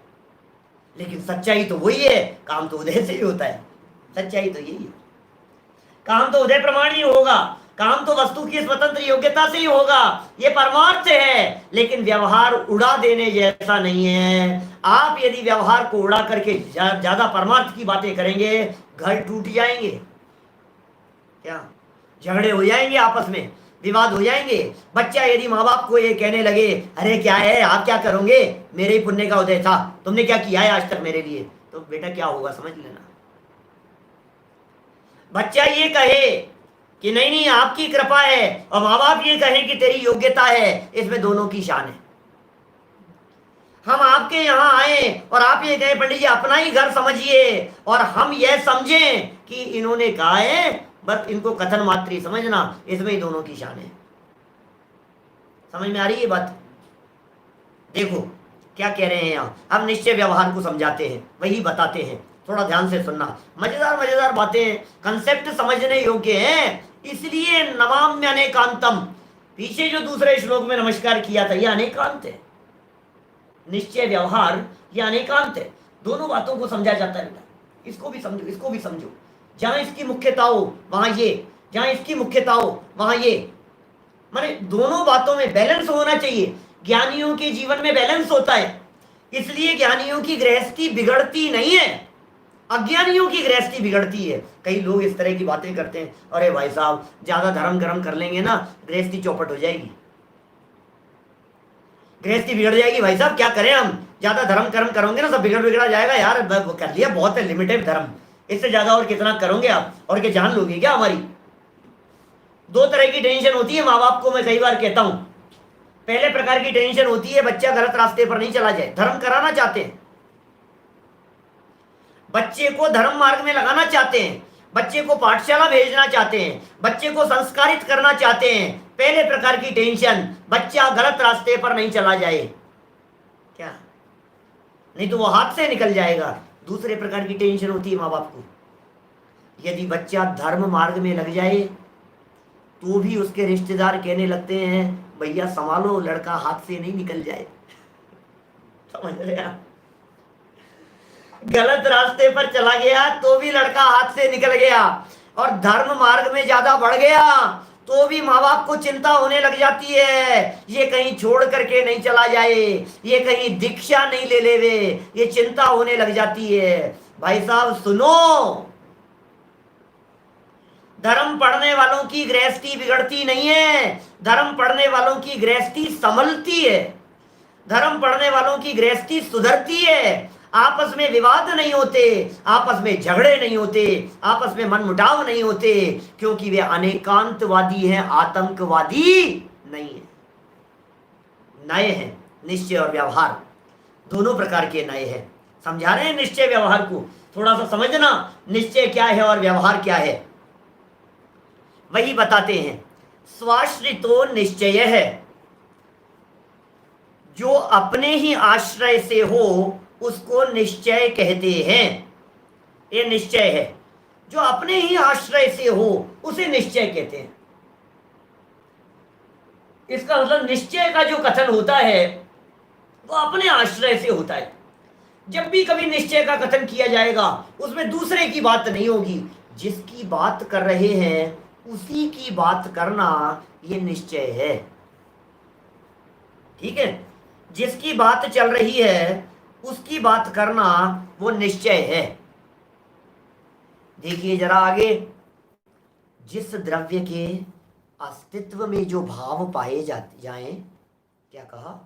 लेकिन सच्चाई तो वही है, काम तो उदय से ही होता है। सच्चाई तो यही है, काम तो उदय प्रमाण ही होगा, काम तो वस्तु की स्वतंत्र योग्यता से ही होगा, ये परमार्थ है। लेकिन व्यवहार उड़ा देने जैसा नहीं है। आप यदि व्यवहार को उड़ा करके ज्यादा परमार्थ की बातें करेंगे, घर टूट जाएंगे, क्या झगड़े हो जाएंगे, आपस में विवाद हो जाएंगे। बच्चा यदि माँ बाप को ये कहने लगे अरे क्या है आप क्या करोगे, मेरे ही पुण्य का उदय था, तुमने क्या किया है आज तक मेरे लिए, तो बेटा क्या होगा समझ लेना। बच्चा ये कहे कि नहीं नहीं आपकी कृपा है, और माँ बाप ये कहें कि तेरी योग्यता है, इसमें दोनों की शान है। हम आपके यहाँ आए और आप ये कहें पंडित जी अपना ही घर समझिए, और हम यह समझें कि इन्होंने कहा है, बस इनको कथन मात्र ही समझना, इसमें ही दोनों की शान है। समझ में आ रही है बात? देखो क्या कह रहे हैं यहाँ, हम निश्चय व्यवहार को समझाते हैं, वही बताते हैं, थोड़ा ध्यान से सुनना। मजेदार मजेदार बातें, कंसेप्ट समझने योग्य हैं, इसलिए नमाम्य अनेकांतम। पीछे जो दूसरे श्लोक में नमस्कार किया था, यह अनेकांत है। निश्चय व्यवहार यह अनेकांत है, दोनों बातों को समझा जाता है बेटा। इसको भी समझो, इसको भी समझो। जहां इसकी मुख्यता हो वहां ये, जहां इसकी मुख्यता हो वहां ये, माने दोनों बातों में बैलेंस होना चाहिए। ज्ञानियों के जीवन में बैलेंस होता है, इसलिए ज्ञानियों की गृहस्थी बिगड़ती नहीं है, अज्ञानियों की गृहस्थी बिगड़ती है। कई लोग इस तरह की बातें करते हैं, अरे भाई साहब ज्यादा धर्म गरम कर लेंगे ना गृहस्थी चौपट हो जाएगी, गृहस्थी बिगड़ जाएगी। भाई साहब क्या करें हम, ज्यादा धर्म कर्म करोगे ना सब बिगड़ा जाएगा। यार कर लिया बहुत है, लिमिटेड धर्म, इससे ज्यादा और कितना करोगे आप, और क्या जान लोगे क्या हमारी। दो तरह की टेंशन होती है माँ बाप को, मैं कई बार कहता हूं। पहले प्रकार की टेंशन होती है बच्चा गलत रास्ते पर नहीं चला जाए, धर्म कराना चाहते हैं, बच्चे को धर्म मार्ग में लगाना चाहते हैं, बच्चे को पाठशाला भेजना चाहते हैं, बच्चे को संस्कारित करना चाहते हैं। पहले प्रकार की टेंशन बच्चा गलत रास्ते पर नहीं चला जाए, क्या नहीं तो वो हाथ से निकल जाएगा। दूसरे प्रकार की टेंशन होती है माँ बाप को, यदि बच्चा धर्म मार्ग में लग जाए तो भी उसके रिश्तेदार कहने लगते हैं भैया संभालो लड़का हाथ से नहीं निकल जाए। समझ रहे आप, गलत रास्ते पर चला गया तो भी लड़का हाथ से निकल गया, और धर्म मार्ग में ज्यादा बढ़ गया तो भी माँ बाप को चिंता होने लग जाती है, ये कहीं छोड़ करके नहीं चला जाए, ये कहीं दीक्षा नहीं ले लेवे, ये चिंता होने लग जाती है। भाई साहब सुनो, धर्म पढ़ने वालों की गृहस्थी बिगड़ती नहीं है, धर्म पढ़ने वालों की गृहस्थी संभलती है, धर्म पढ़ने वालों की गृहस्थी सुधरती है। आपस में विवाद नहीं होते, आपस में झगड़े नहीं होते, आपस में मनमुटाव नहीं होते, क्योंकि वे अनेकांतवादी हैं, आतंकवादी नहीं है। नए हैं निश्चय और व्यवहार, दोनों प्रकार के नए हैं। समझा रहे हैं निश्चय व्यवहार को, थोड़ा सा समझना निश्चय क्या है और व्यवहार क्या है, वही बताते हैं। स्वाश्रितो निश्चय है, जो अपने ही आश्रय से हो उसको निश्चय कहते हैं। ये निश्चय है, जो अपने ही आश्रय से हो उसे निश्चय कहते हैं। इसका मतलब निश्चय का जो कथन होता है वो अपने आश्रय से होता है। जब भी कभी निश्चय का कथन किया जाएगा उसमें दूसरे की बात नहीं होगी, जिसकी बात कर रहे हैं उसी की बात करना ये निश्चय है। ठीक है, जिसकी बात चल रही है उसकी बात करना वो निश्चय है। देखिए जरा आगे, जिस द्रव्य के अस्तित्व में जो भाव पाए जाएं, क्या कहा,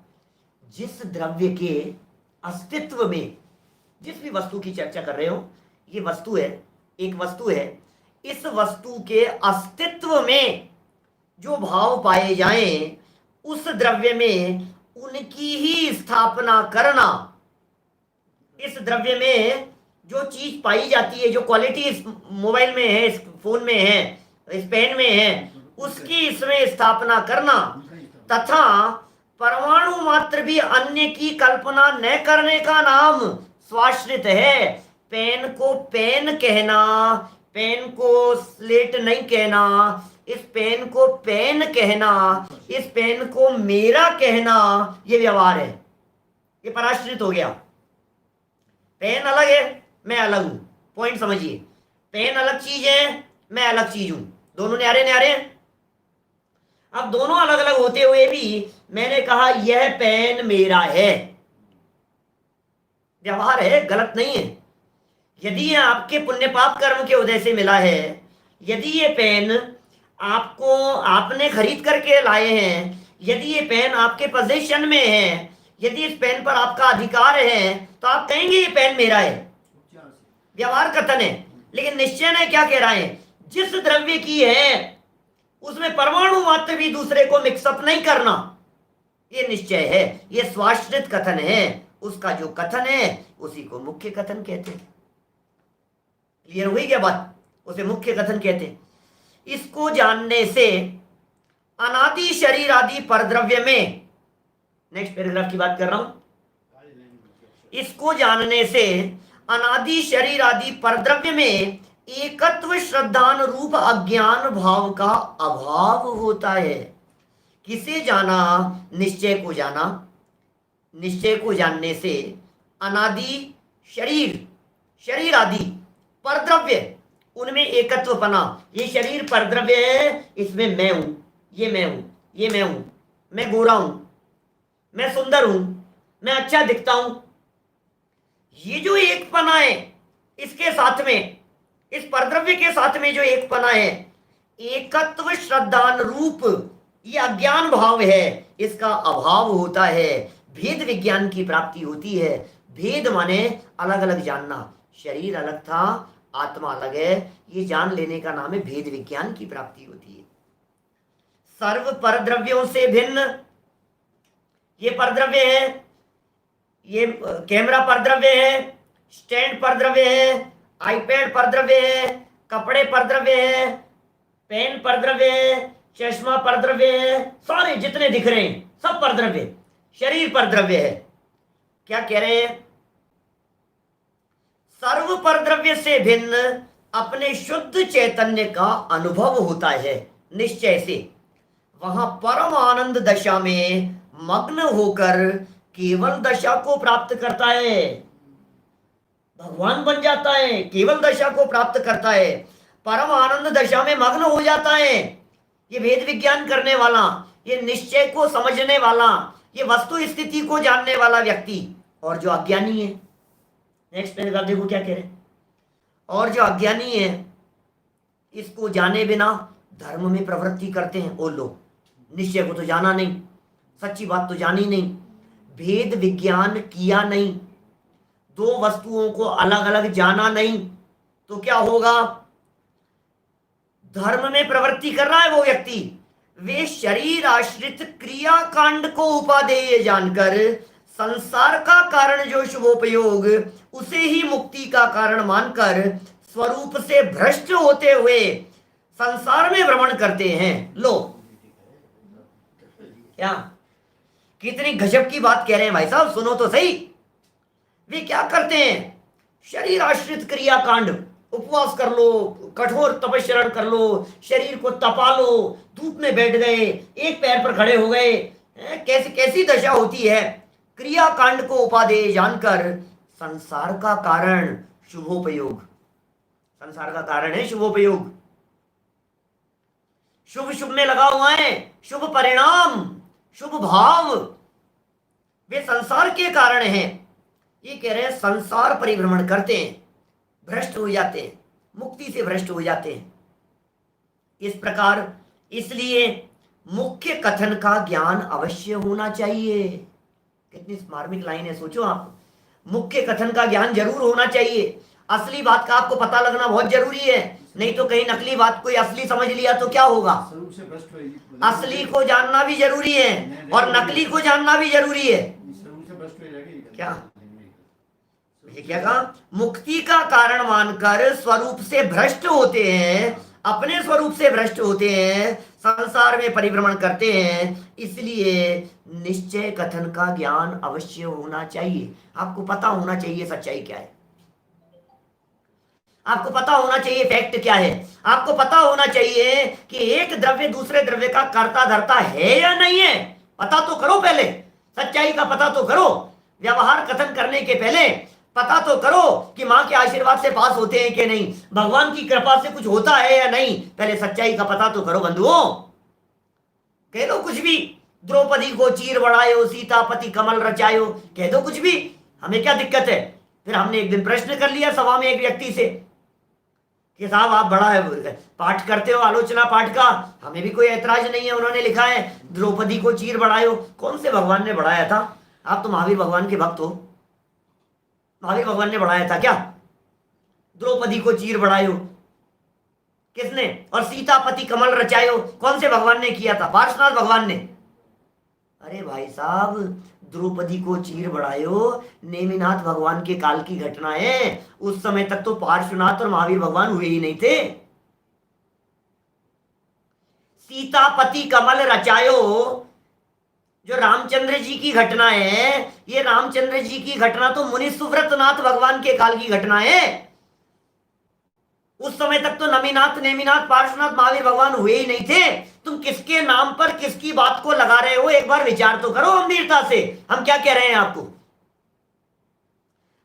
जिस द्रव्य के अस्तित्व में, जिस भी वस्तु की चर्चा कर रहे हो, ये वस्तु है, एक वस्तु है, इस वस्तु के अस्तित्व में जो भाव पाए जाएं उस द्रव्य में उनकी ही स्थापना करना। इस द्रव्य में जो चीज पाई जाती है, जो क्वालिटी इस मोबाइल में है, इस फोन में है, इस पेन में है, उसकी इसमें स्थापना करना, तथा परमाणु मात्र भी अन्य की कल्पना न करने का नाम स्वाश्रित है। पेन को पेन कहना, पेन को स्लेट नहीं कहना, इस पेन को पेन कहना, इस पेन को मेरा कहना, ये व्यवहार है, ये पराश्रित हो गया। पेन अलग है, मैं अलग हूं, पॉइंट समझिए। पेन अलग चीज है, मैं अलग चीज हूं, दोनों न्यारे न्यारे हैं। अब दोनों अलग अलग होते हुए भी मैंने कहा यह पेन मेरा है, व्यवहार है, गलत नहीं है। यदि ये आपके पुण्य पाप कर्म के उदय से मिला है, यदि ये पेन आपको आपने खरीद करके लाए हैं, यदि ये पेन आपके पोजीशन में है, यदि इस पेन पर आपका अधिकार है, तो आप कहेंगे ये पेन मेरा है, व्यवहार कथन है। लेकिन निश्चय ने क्या कह रहा है, जिस द्रव्य की है उसमें परमाणु मात्र भी दूसरे को मिक्सअप नहीं करना, ये निश्चय है, ये स्वाश्रित कथन है। उसका जो कथन है उसी को मुख्य कथन कहते हैं। क्लियर हुई क्या बात, उसे मुख्य कथन कहते हैं। इसको जानने से अनादि शरीर आदि परद्रव्य में, नेक्स्ट पैराग्राफ की बात कर रहा हूं, इसको जानने से अनादि शरीर आदि परद्रव्य में एकत्व श्रद्धान रूप अज्ञान भाव का अभाव होता है। किसे जाना, निश्चय को जाना। निश्चय को जानने से अनादि शरीर, शरीर आदि परद्रव्य, उनमें एकत्व पना। ये शरीर परद्रव्य है, इसमें मैं हूं, ये मैं हूं, ये मैं हूं, मैं गोरा हूं, मैं सुंदर हूं, मैं अच्छा दिखता हूं, ये जो एकपना है, इसके साथ में, इस परद्रव्य के साथ में जो एकपना है, एकत्व श्रद्धान रूप, ये अज्ञान भाव है, इसका अभाव होता है, भेद विज्ञान की प्राप्ति होती है। भेद माने अलग अलग जानना, शरीर अलग था, आत्मा अलग है, ये जान लेने का नाम है भेद विज्ञान की प्राप्ति होती है। सर्व परद्रव्यों से भिन्न, ये परद्रव्य है, ये कैमरा परद्रव्य है, स्टैंड परद्रव्य है, आईपैड परद्रव्य है, कपड़े परद्रव्य है, पेन परद्रव्य है, चश्मा परद्रव्य है, सारे जितने दिख रहे हैं सब परद्रव्य। शरीर परद्रव्य है। क्या कह रहे हैं? सर्व परद्रव्य से भिन्न अपने शुद्ध चैतन्य का अनुभव होता है निश्चय से। वहां परम आनंद दशा में मग्न होकर केवल दशा को प्राप्त करता है, भगवान बन जाता है, केवल दशा को प्राप्त करता है, परम आनंद दशा में मग्न हो जाता है। ये भेद विज्ञान करने वाला, ये निश्चय को समझने वाला, ये वस्तु स्थिति को जानने वाला व्यक्ति। और जो अज्ञानी है, नेक्स्ट पैराग्राफ देखो क्या कह रहे हैं, और जो अज्ञानी है इसको जाने बिना धर्म में प्रवृत्ति करते हैं वो लोग। निश्चय को तो जाना नहीं, सच्ची बात तो जानी नहीं, भेद विज्ञान किया नहीं, दो वस्तुओं को अलग अलग जाना नहीं, तो क्या होगा? धर्म में प्रवृत्ति कर रहा है वो व्यक्ति। वे शरीर आश्रित क्रिया कांड को उपादेय जानकर संसार का कारण जो शुभोपयोग, उसे ही मुक्ति का कारण मानकर स्वरूप से भ्रष्ट होते हुए संसार में भ्रमण करते हैं। लो क्या कितनी गजब की बात कह रहे हैं भाई साहब, सुनो तो सही। वे क्या करते हैं? शरीर आश्रित क्रिया कांड, उपवास कर लो, कठोर तपस्या कर लो, शरीर को तपा लो, धूप में बैठ गए, एक पैर पर खड़े हो गए, कैसी कैसी दशा होती है। क्रिया कांड को उपादेय जानकर संसार का कारण शुभोपयोग, संसार का कारण है शुभोपयोग, शुभ शुभ में लगा हुआ है, शुभ परिणाम, शुभ भाव, वे संसार के कारण हैं। ये कह रहे हैं संसार परिभ्रमण करते हैं, भ्रष्ट हो जाते हैं, मुक्ति से भ्रष्ट हो जाते हैं। इस प्रकार इसलिए मुख्य कथन का ज्ञान अवश्य होना चाहिए। कितनी मार्मिक लाइन है, सोचो आप। मुख्य कथन का ज्ञान जरूर होना चाहिए। असली बात का आपको पता लगना बहुत जरूरी है, नहीं तो कहीं नकली बात कोई असली समझ लिया तो क्या होगा? असली को जानना भी जरूरी है और नकली को जानना भी जरूरी है। क्या क्या कहा? मुक्ति का कारण मानकर स्वरूप से भ्रष्ट होते हैं, अपने स्वरूप से भ्रष्ट होते हैं, संसार में परिभ्रमण करते हैं। इसलिए निश्चय कथन का ज्ञान अवश्य होना चाहिए। आपको पता होना चाहिए सच्चाई क्या है, आपको पता होना चाहिए फैक्ट क्या है, आपको पता होना चाहिए कि एक द्रव्य दूसरे द्रव्य का कर्ता धर्ता है या नहीं है। पता तो करो, पहले सच्चाई का पता तो करो। व्यवहार कथन करने के पहले पता तो करो कि मां के आशीर्वाद से पास होते हैं कि नहीं, भगवान की कृपा से कुछ होता है या नहीं। पहले सच्चाई का पता तो करो बंधुओं। कह दो कुछ भी, द्रौपदी को चीर बढ़ायो, सीतापति कमल रचायो, कह दो कुछ भी, हमें क्या दिक्कत है। फिर हमने एक दिन प्रश्न कर लिया सभा में एक व्यक्ति से कि साहब आप बड़ा पाठ करते हो, आलोचना पाठ का, हमें भी कोई ऐतराज नहीं है। उन्होंने लिखा है द्रौपदी को चीर बढ़ायो। कौन से भगवान ने बढ़ाया था? आप तो महावीर भगवान के भक्त हो, महावीर भगवान ने बढ़ाया था क्या? द्रौपदी को चीर बढ़ायो किसने? और सीतापति कमल रचायो कौन से भगवान ने किया था? पार्श्वनाथ भगवान ने। अरे भाई साहब, द्रौपदी को चीर बढ़ायो नेमिनाथ भगवान के काल की घटना है। उस समय तक तो पार्श्वनाथ और महावीर भगवान हुए ही नहीं थे। सीतापति कमल रचायो जो रामचंद्र जी की घटना है, ये रामचंद्र जी की घटना तो मुनि सुव्रतनाथ भगवान के काल की घटना है। उस समय तक तो नमीनाथ, नेमिनाथ, पार्श्वनाथ, महावीर भगवान हुए ही नहीं थे। तुम किसके नाम पर किसकी बात को लगा रहे हो? एक बार विचार तो करो गंभीरता से। हम क्या कह रहे हैं आपको?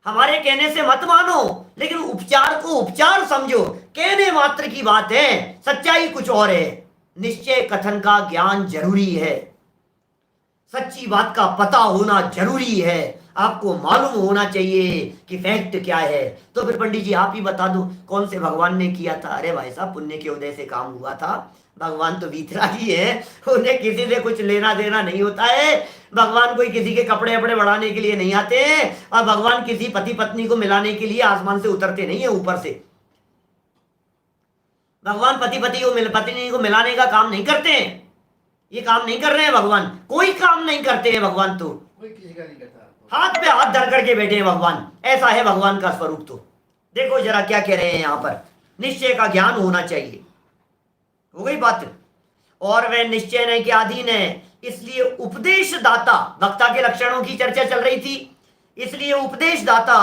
हमारे कहने से मत मानो, लेकिन उपचार को उपचार समझो। कहने मात्र की बात है, सच्चाई कुछ और है। निश्चय कथन का ज्ञान जरूरी है, सच्ची बात का पता होना जरूरी है। आपको मालूम होना चाहिए कि फैक्ट क्या है। तो फिर पंडित जी आप ही बता दो कौन से भगवान ने किया था। अरे भाई साहब, पुण्य के उदय से काम हुआ था। भगवान तो वीतरागी है, उन्हें किसी से कुछ लेना देना नहीं होता है। भगवान कोई किसी के कपड़े वपड़े बढ़ाने के लिए नहीं आते हैं, और भगवान किसी पति पत्नी को मिलाने के लिए आसमान से उतरते नहीं है ऊपर से। भगवान पत्नी को मिलाने का काम नहीं करते हैं। ये काम नहीं कर रहे हैं भगवान, कोई काम नहीं करते हैं भगवान। तो कोई किसी का नहीं करता। हाथ पे हाथ धर करके बैठे हैं भगवान। ऐसा है भगवान का स्वरूप। तो देखो जरा क्या कह रहे हैं यहां पर, निश्चय का ज्ञान होना चाहिए। हो गई बात। और वह निश्चय नहीं के अधीन है, इसलिए उपदेश दाता, वक्ता के लक्षणों की चर्चा चल रही थी, इसलिए उपदेश दाता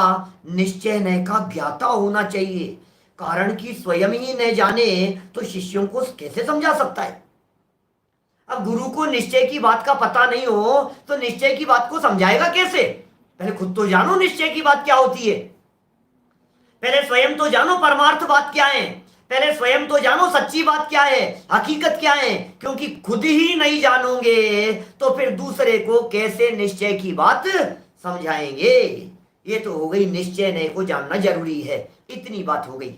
निश्चय नय का ज्ञाता होना चाहिए। कारण कि स्वयं ही न जाने तो शिष्यों को कैसे समझा सकता है। अब गुरु को निश्चय की बात का पता नहीं हो तो निश्चय की बात को समझाएगा कैसे। पहले खुद तो जानो निश्चय की बात क्या होती है, पहले स्वयं तो जानो परमार्थ बात क्या है, पहले स्वयं तो जानो सच्ची बात क्या है, हकीकत क्या है। क्योंकि खुद ही नहीं जानोगे तो फिर दूसरे को कैसे निश्चय की बात समझाएंगे। ये तो हो गई निश्चय नय को जानना जरूरी है, इतनी बात हो गई।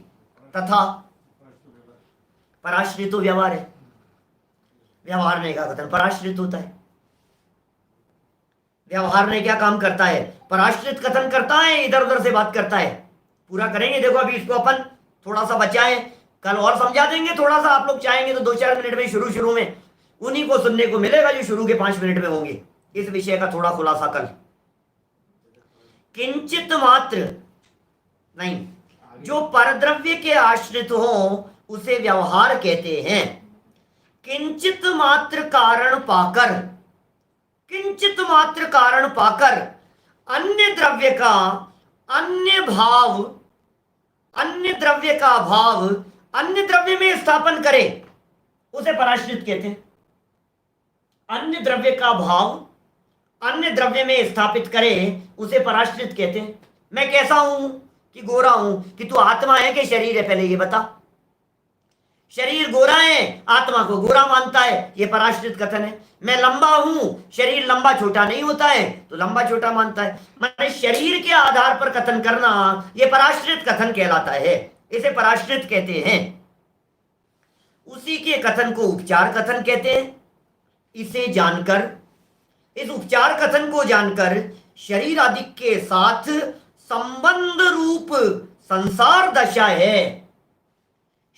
तथा पराश्रित तो व्यवहार है, व्यवहार ने का कथन पराश्रित होता है। व्यवहार ने क्या काम करता है, पराश्रित कथन करता है, इधर उधर से बात करता है। पूरा करेंगे, देखो अभी इसको अपन थोड़ा सा बचाएं, कल और समझा देंगे। थोड़ा सा आप लोग चाहेंगे तो 2-4 मिनट में शुरू में उन्हीं को सुनने को मिलेगा जो शुरू के 5 मिनट में होंगे। इस विषय का थोड़ा खुलासा कल। किंचित मात्र नहीं, जो परद्रव्य के आश्रित हो उसे व्यवहार कहते हैं। किंचित मात्र कारण पाकर, किंचित मात्र कारण पाकर अन्य द्रव्य का अन्य भाव, अन्य द्रव्य का भाव अन्य द्रव्य में स्थापन करे उसे पराश्रित कहते हैं। अन्य द्रव्य का भाव अन्य द्रव्य में स्थापित करे उसे पराश्रित कहते हैं। मैं कैसा हूं कि गोरा हूं, कि तू आत्मा है कि शरीर है, पहले ये बता। शरीर गोरा है, आत्मा को गोरा मानता है, ये पराश्रित कथन है। मैं लंबा हूं, शरीर लंबा छोटा नहीं होता है तो लंबा छोटा मानता है। मैंने शरीर के आधार पर कथन करना ये पराश्रित कथन कहलाता है, इसे पराश्रित कहते हैं। उसी के कथन को उपचार कथन कहते हैं। इसे जानकर, इस उपचार कथन को जानकर शरीर आदि के साथ संबंध रूप संसार दशा है,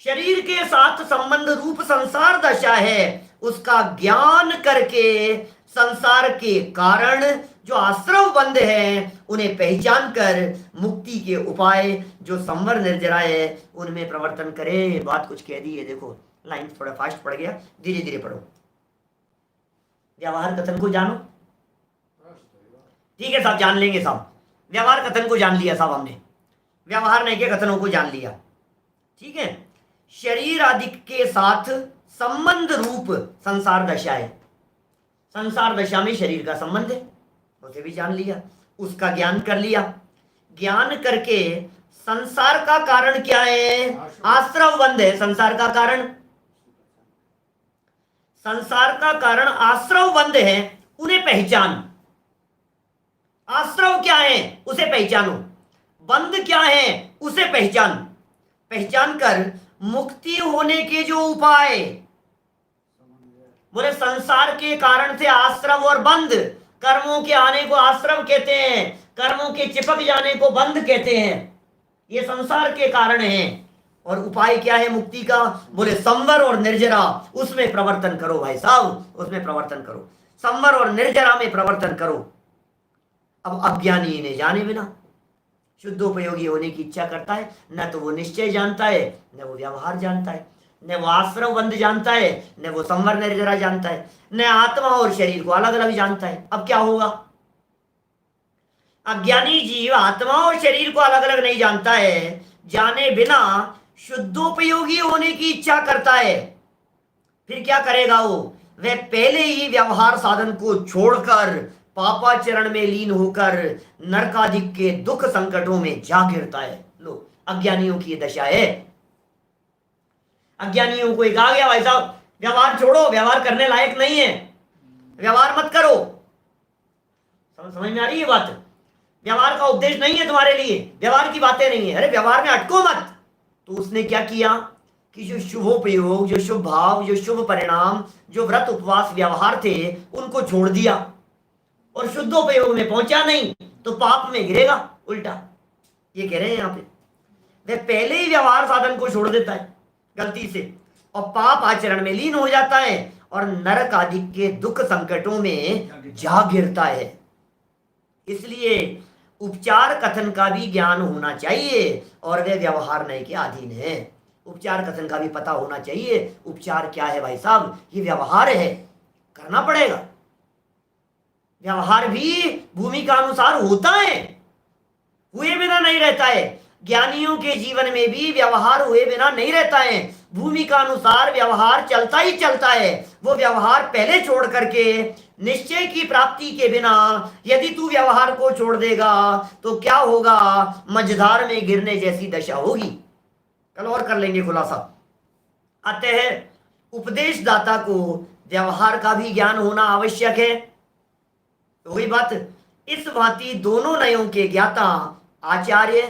शरीर के साथ संबंध रूप संसार दशा है, उसका ज्ञान करके संसार के कारण जो आश्रव बंध है उन्हें पहचान कर मुक्ति के उपाय जो संवर निर्जरा है उनमें प्रवर्तन करे। बात कुछ कह दी है, देखो लाइन थोड़ा फास्ट पड़ गया, धीरे धीरे पढ़ो। व्यवहार कथन को जानो, ठीक है साहब, जान लेंगे साहब। व्यवहार कथन को जान लिया साहब हमने, व्यवहार नहीं के कथनों को जान लिया, ठीक है। शरीर आदि के साथ संबंध रूप संसार दशा है, संसार दशा में शरीर का संबंध है, उसे भी जान लिया, उसका ज्ञान कर लिया। ज्ञान करके संसार का कारण क्या है, आश्रव बंध है। संसार का कारण, संसार का कारण आश्रव बंध है, उन्हें पहचान। आश्रव क्या है उसे पहचानो, बंध क्या है उसे पहचान। पहचान कर मुक्ति होने के जो उपाय, बोले संसार के कारण से आश्रव और बंध, कर्मों के आने को आश्रव कहते हैं, कर्मों के चिपक जाने को बंध कहते हैं। ये संसार के कारण है। और उपाय क्या है मुक्ति का, बोले संवर और निर्जरा, उसमें प्रवर्तन करो भाई साहब, उसमें प्रवर्तन करो, संवर और निर्जरा में प्रवर्तन करो। अब अज्ञानी इन्हें जाने बिना शुद्धोपयोगी होने की इच्छा करता है, न तो वो निश्चय जानता है, न वो व्यवहार जानता है, न वो आश्रव बंध जानता है, न वो संवर निर्जरा जानता है, न आत्मा और शरीर को अलग अलग जानता है। अब क्या होगा, अज्ञानी जीव आत्मा और शरीर को अलग अलग नहीं जानता है, जाने बिना शुद्धोपयोगी होने की इच्छा करता है। फिर क्या करेगा वो, वह पहले ही व्यवहार साधन को छोड़कर पापाचरण में लीन होकर नरकादिक के दुख संकटों में जा गिरता है। लो अज्ञानियों की दशा है। अज्ञानियों को एक आ गया भाई साहब, व्यवहार छोड़ो, व्यवहार करने लायक नहीं है, व्यवहार मत करो। समझ में आ रही है बात। व्यवहार का उपदेश नहीं है तुम्हारे लिए, व्यवहार की बातें नहीं है, अरे व्यवहार में अटको मत। तो उसने क्या किया कि जो शुभोपयोग, जो शुभ भाव, जो शुभ परिणाम, जो व्रत उपवास व्यवहार थे, उनको छोड़ दिया और शुद्धोपयोग में पहुंचा नहीं तो पाप में गिरेगा उल्टा। ये कह रहे हैं यहां पे, वह पहले ही व्यवहार साधन को छोड़ देता है गलती से और पाप आचरण में लीन हो जाता है और नरक आदि के दुख संकटों में जा गिरता है। इसलिए उपचार कथन का भी ज्ञान होना चाहिए और वे व्यवहार नए के अधीन है। उपचार कथन का भी पता होना चाहिए। उपचार क्या है भाई साहब? ये व्यवहार है, करना पड़ेगा। व्यवहार भी भूमि का अनुसार होता है, हुए बिना नहीं रहता है। ज्ञानियों के जीवन में भी व्यवहार हुए बिना नहीं रहता है, भूमि का अनुसार व्यवहार चलता ही चलता है। वो व्यवहार पहले छोड़ करके निश्चय की प्राप्ति के बिना यदि तू व्यवहार को छोड़ देगा तो क्या होगा? मझधार में गिरने जैसी दशा होगी। कल और कर लेंगे खुलासा। अतः उपदेश दाता को व्यवहार का भी ज्ञान होना आवश्यक है। तो वही बात, इस भांति दोनों नयों के ज्ञाता आचार्य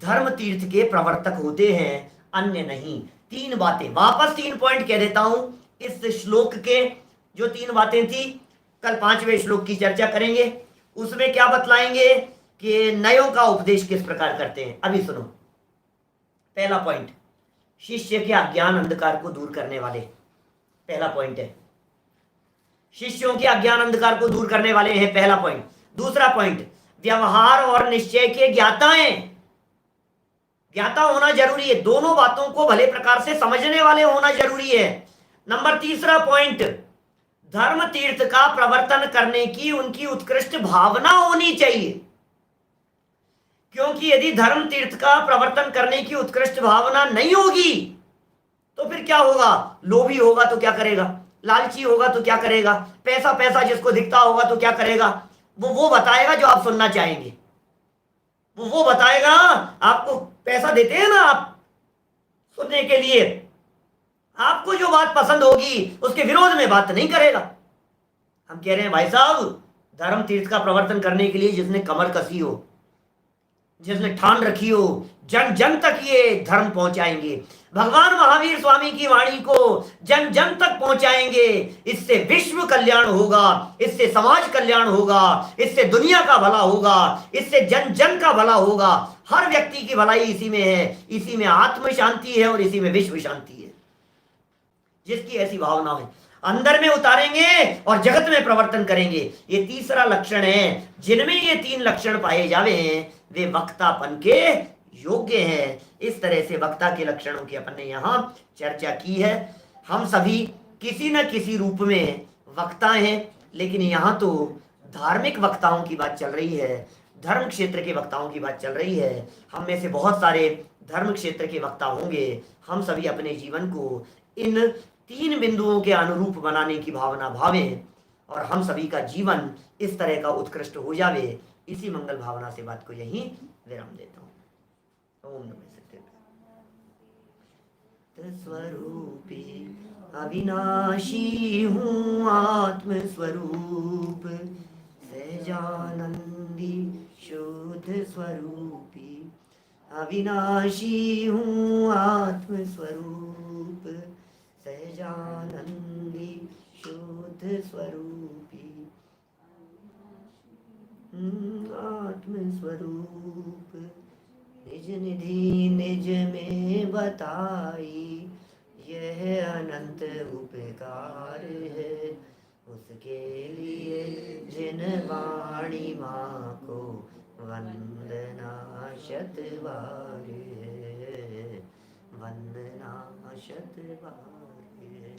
धर्म तीर्थ के प्रवर्तक होते हैं, अन्य नहीं। तीन बातें, वापस 3 पॉइंट कह देता हूं इस श्लोक के। जो 3 बातें थी, कल 5वें श्लोक की चर्चा करेंगे। उसमें क्या बतलाएंगे कि नयों का उपदेश किस प्रकार करते हैं। अभी सुनो। पहला पॉइंट, शिष्य के अज्ञान अंधकार को दूर करने वाले, पहला पॉइंट है। शिष्यों के अज्ञान अंधकार को दूर करने वाले हैं, पहला पॉइंट। दूसरा पॉइंट, व्यवहार और निश्चय के ज्ञाता हैं। ज्ञाता होना जरूरी है, दोनों बातों को भले प्रकार से समझने वाले होना जरूरी है। नंबर तीसरा पॉइंट, धर्म तीर्थ का प्रवर्तन करने की उनकी उत्कृष्ट भावना होनी चाहिए। क्योंकि यदि धर्म तीर्थ का प्रवर्तन करने की उत्कृष्ट भावना नहीं होगी तो फिर क्या होगा? लोभी होगा तो क्या करेगा? लालची होगा तो क्या करेगा? पैसा पैसा जिसको दिखता होगा तो क्या करेगा? वो बताएगा जो आप सुनना चाहेंगे। वो बताएगा, आपको पैसा देते हैं ना आप सुनने के लिए, आपको जो बात पसंद होगी उसके विरोध में बात नहीं करेगा। हम कह रहे हैं भाई साहब, धर्म तीर्थ का प्रवर्तन करने के लिए जिसने कमर कसी हो, जिसने ठान रखी हो, जन जन तक ये धर्म पहुंचाएंगे, भगवान महावीर स्वामी की वाणी को जन जन तक पहुंचाएंगे। इससे विश्व कल्याण होगा, इससे समाज कल्याण होगा, इससे दुनिया का भला होगा, इससे जन जन का भला होगा। हर व्यक्ति की भलाई इसी में है, इसी में आत्म शांति है और इसी में विश्व शांति है। जिसकी ऐसी भावना है अंदर में उतारेंगे और जगत में प्रवर्तन करेंगे। ये तीसरा लक्षण है। जिनमें ये 3 लक्षण पाए जावे वे वक्तापन के योग्य हैं। इस तरह से वक्ता के लक्षणों की अपन ने यहां चर्चा की है। हम सभी किसी न किसी रूप में वक्ता हैं, लेकिन यहां तो धार्मिक वक्ताओं की बात चल रही है, धर्म क्षेत्र के वक्ताओं की बात चल रही है। हम में से बहुत सारे धर्म क्षेत्र के वक्ता होंगे। हम सभी अपने जीवन को इन 3 बिंदुओं के अनुरूप बनाने की भावना भावें और हम सभी का जीवन इस तरह का उत्कृष्ट हो जावे। इसी मंगल भावना से बात को यहीं विराम देता हूं। ओम नमः सत्य स्वरूपी अविनाशी हूँ आत्म स्वरूप, सहजानंदी शुद्ध स्वरूपी अविनाशी हूँ आत्म स्वरूप, सहजानंदी शुद्ध स्वरूपी आत्म स्वरूप। निज निधि निज में बताई यह अनंत उपकार है, उसके लिए जिन वाणी माँ को वंदना शतबार है, वंदना शतबार है।